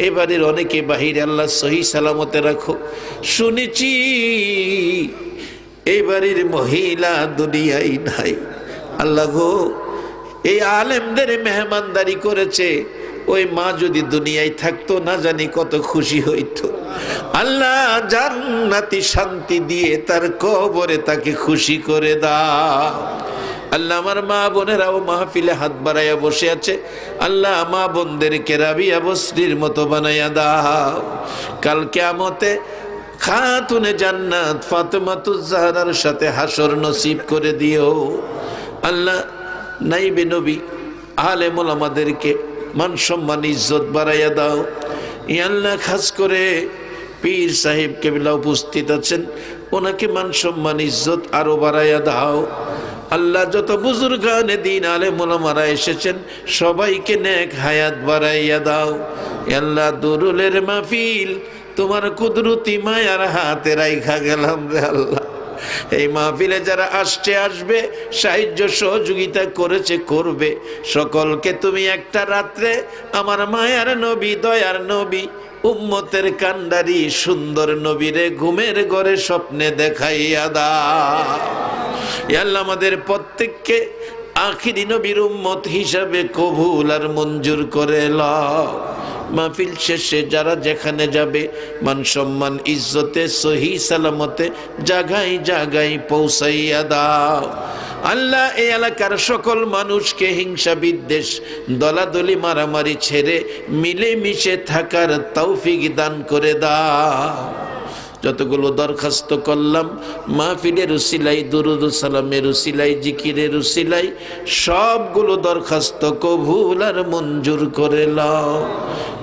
এ বাড়ির অনেকে বাহিরে, আল্লাহ সহি সালামতে রাখো। শুনেছি এই বাড়ির মহিলা দুনিয়ায় নাই, আল্লাহ গো এই আলেমদের মেহমানদারি করেছে, ওই মা যদি দুনিয়ায় থাকতো না জানি কত খুশি হইতো। আল্লাহ জান্নাতি শান্তি দিয়ে তার কবরে তাকে খুশি করে দাও। আল্লাহ আমার মা বোনেরাও মাহফিলে হাত বাড়াইয়া বসে আছে, আল্লাহ মা বোনদেরকে রাবিয়া বসরির মতো বানাইয়া দাও। কাল কিয়ামতে খাতুনে জান্নাত ফাতেমাতুজ জাহরার সাথে হাসর নসিব করে দিও। আল্লাহ নাইবে নবী আলেমুল আমাদেরকে মান সম্মান ইজ্জত বাড়াইয়া দাও। ই আল্লাহ খাস করে পীর সাহেব কেবলা উপস্থিত আছেন, ওনাকে মান সম্মান ইজ্জত আরো বাড়াইয়া দাও। আল্লাহ যত বুজুর্গানে দিন আলেমুল আমারা এসেছেন সবাইকে নেক হায়াত বাড়াইয়া দাও। আল্লাহ দুরুলের মাহফিল তোমার কুদরতি মায়ার হাতে রাইখা গেলাম রে আল্লাহ। এই মাহফিলে যারা আসছে আসবে, সাহায্য সহযোগিতা করেছে করবে, সকলকে তুমি একটা রাত্রে আমার মায়ার নবী দয়ার নবী উম্মতের কান্ডারি সুন্দর নবীরে ঘুমের ঘরে স্বপ্নে দেখাইয়া দাও। আল্লাহ আমাদের প্রত্যেককে আখিরি নবীর উম্মত হিসাবে কবুল আর মঞ্জুর করে লও। মাহফিল শেষে যারা যেখানে যাবে মান সম্মান ইজ্জতে সহি সালামতে জাগাই জাগাই পৌঁছাইয়া দাও। আল্লাহ এই এলাকার সকল মানুষকে হিংসা বিদ্বেষ দলাদলি মারামারি ছেড়ে মিলে মিশে থাকার তৌফিক দান করে দাও। যতগুলো দরখাস্ত করলাম মাহফিলের উসিলাই, দুরুদ সালামের উসিলাই, জিকিরের উসিলাই, সবগুলো দরখাস্ত কবুল আর মঞ্জুর করে লও।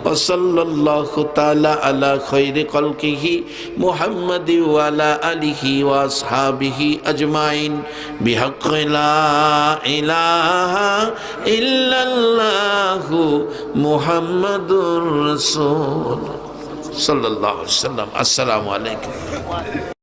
ওয়াসাল্লাল্লাহু তাআলা আলা খায়রি খালকিহি মুহাম্মাদি ওয়া আলা আলিহি ওয়া আসহাবিহি আজমাইন বিহাক্কি লা ইলাহা ইল্লাল্লাহু মুহাম্মাদুর রাসূল সাল্লাল্লাহু আলাইহি ওয়াসাল্লাম। আসসালামু আলাইকুম।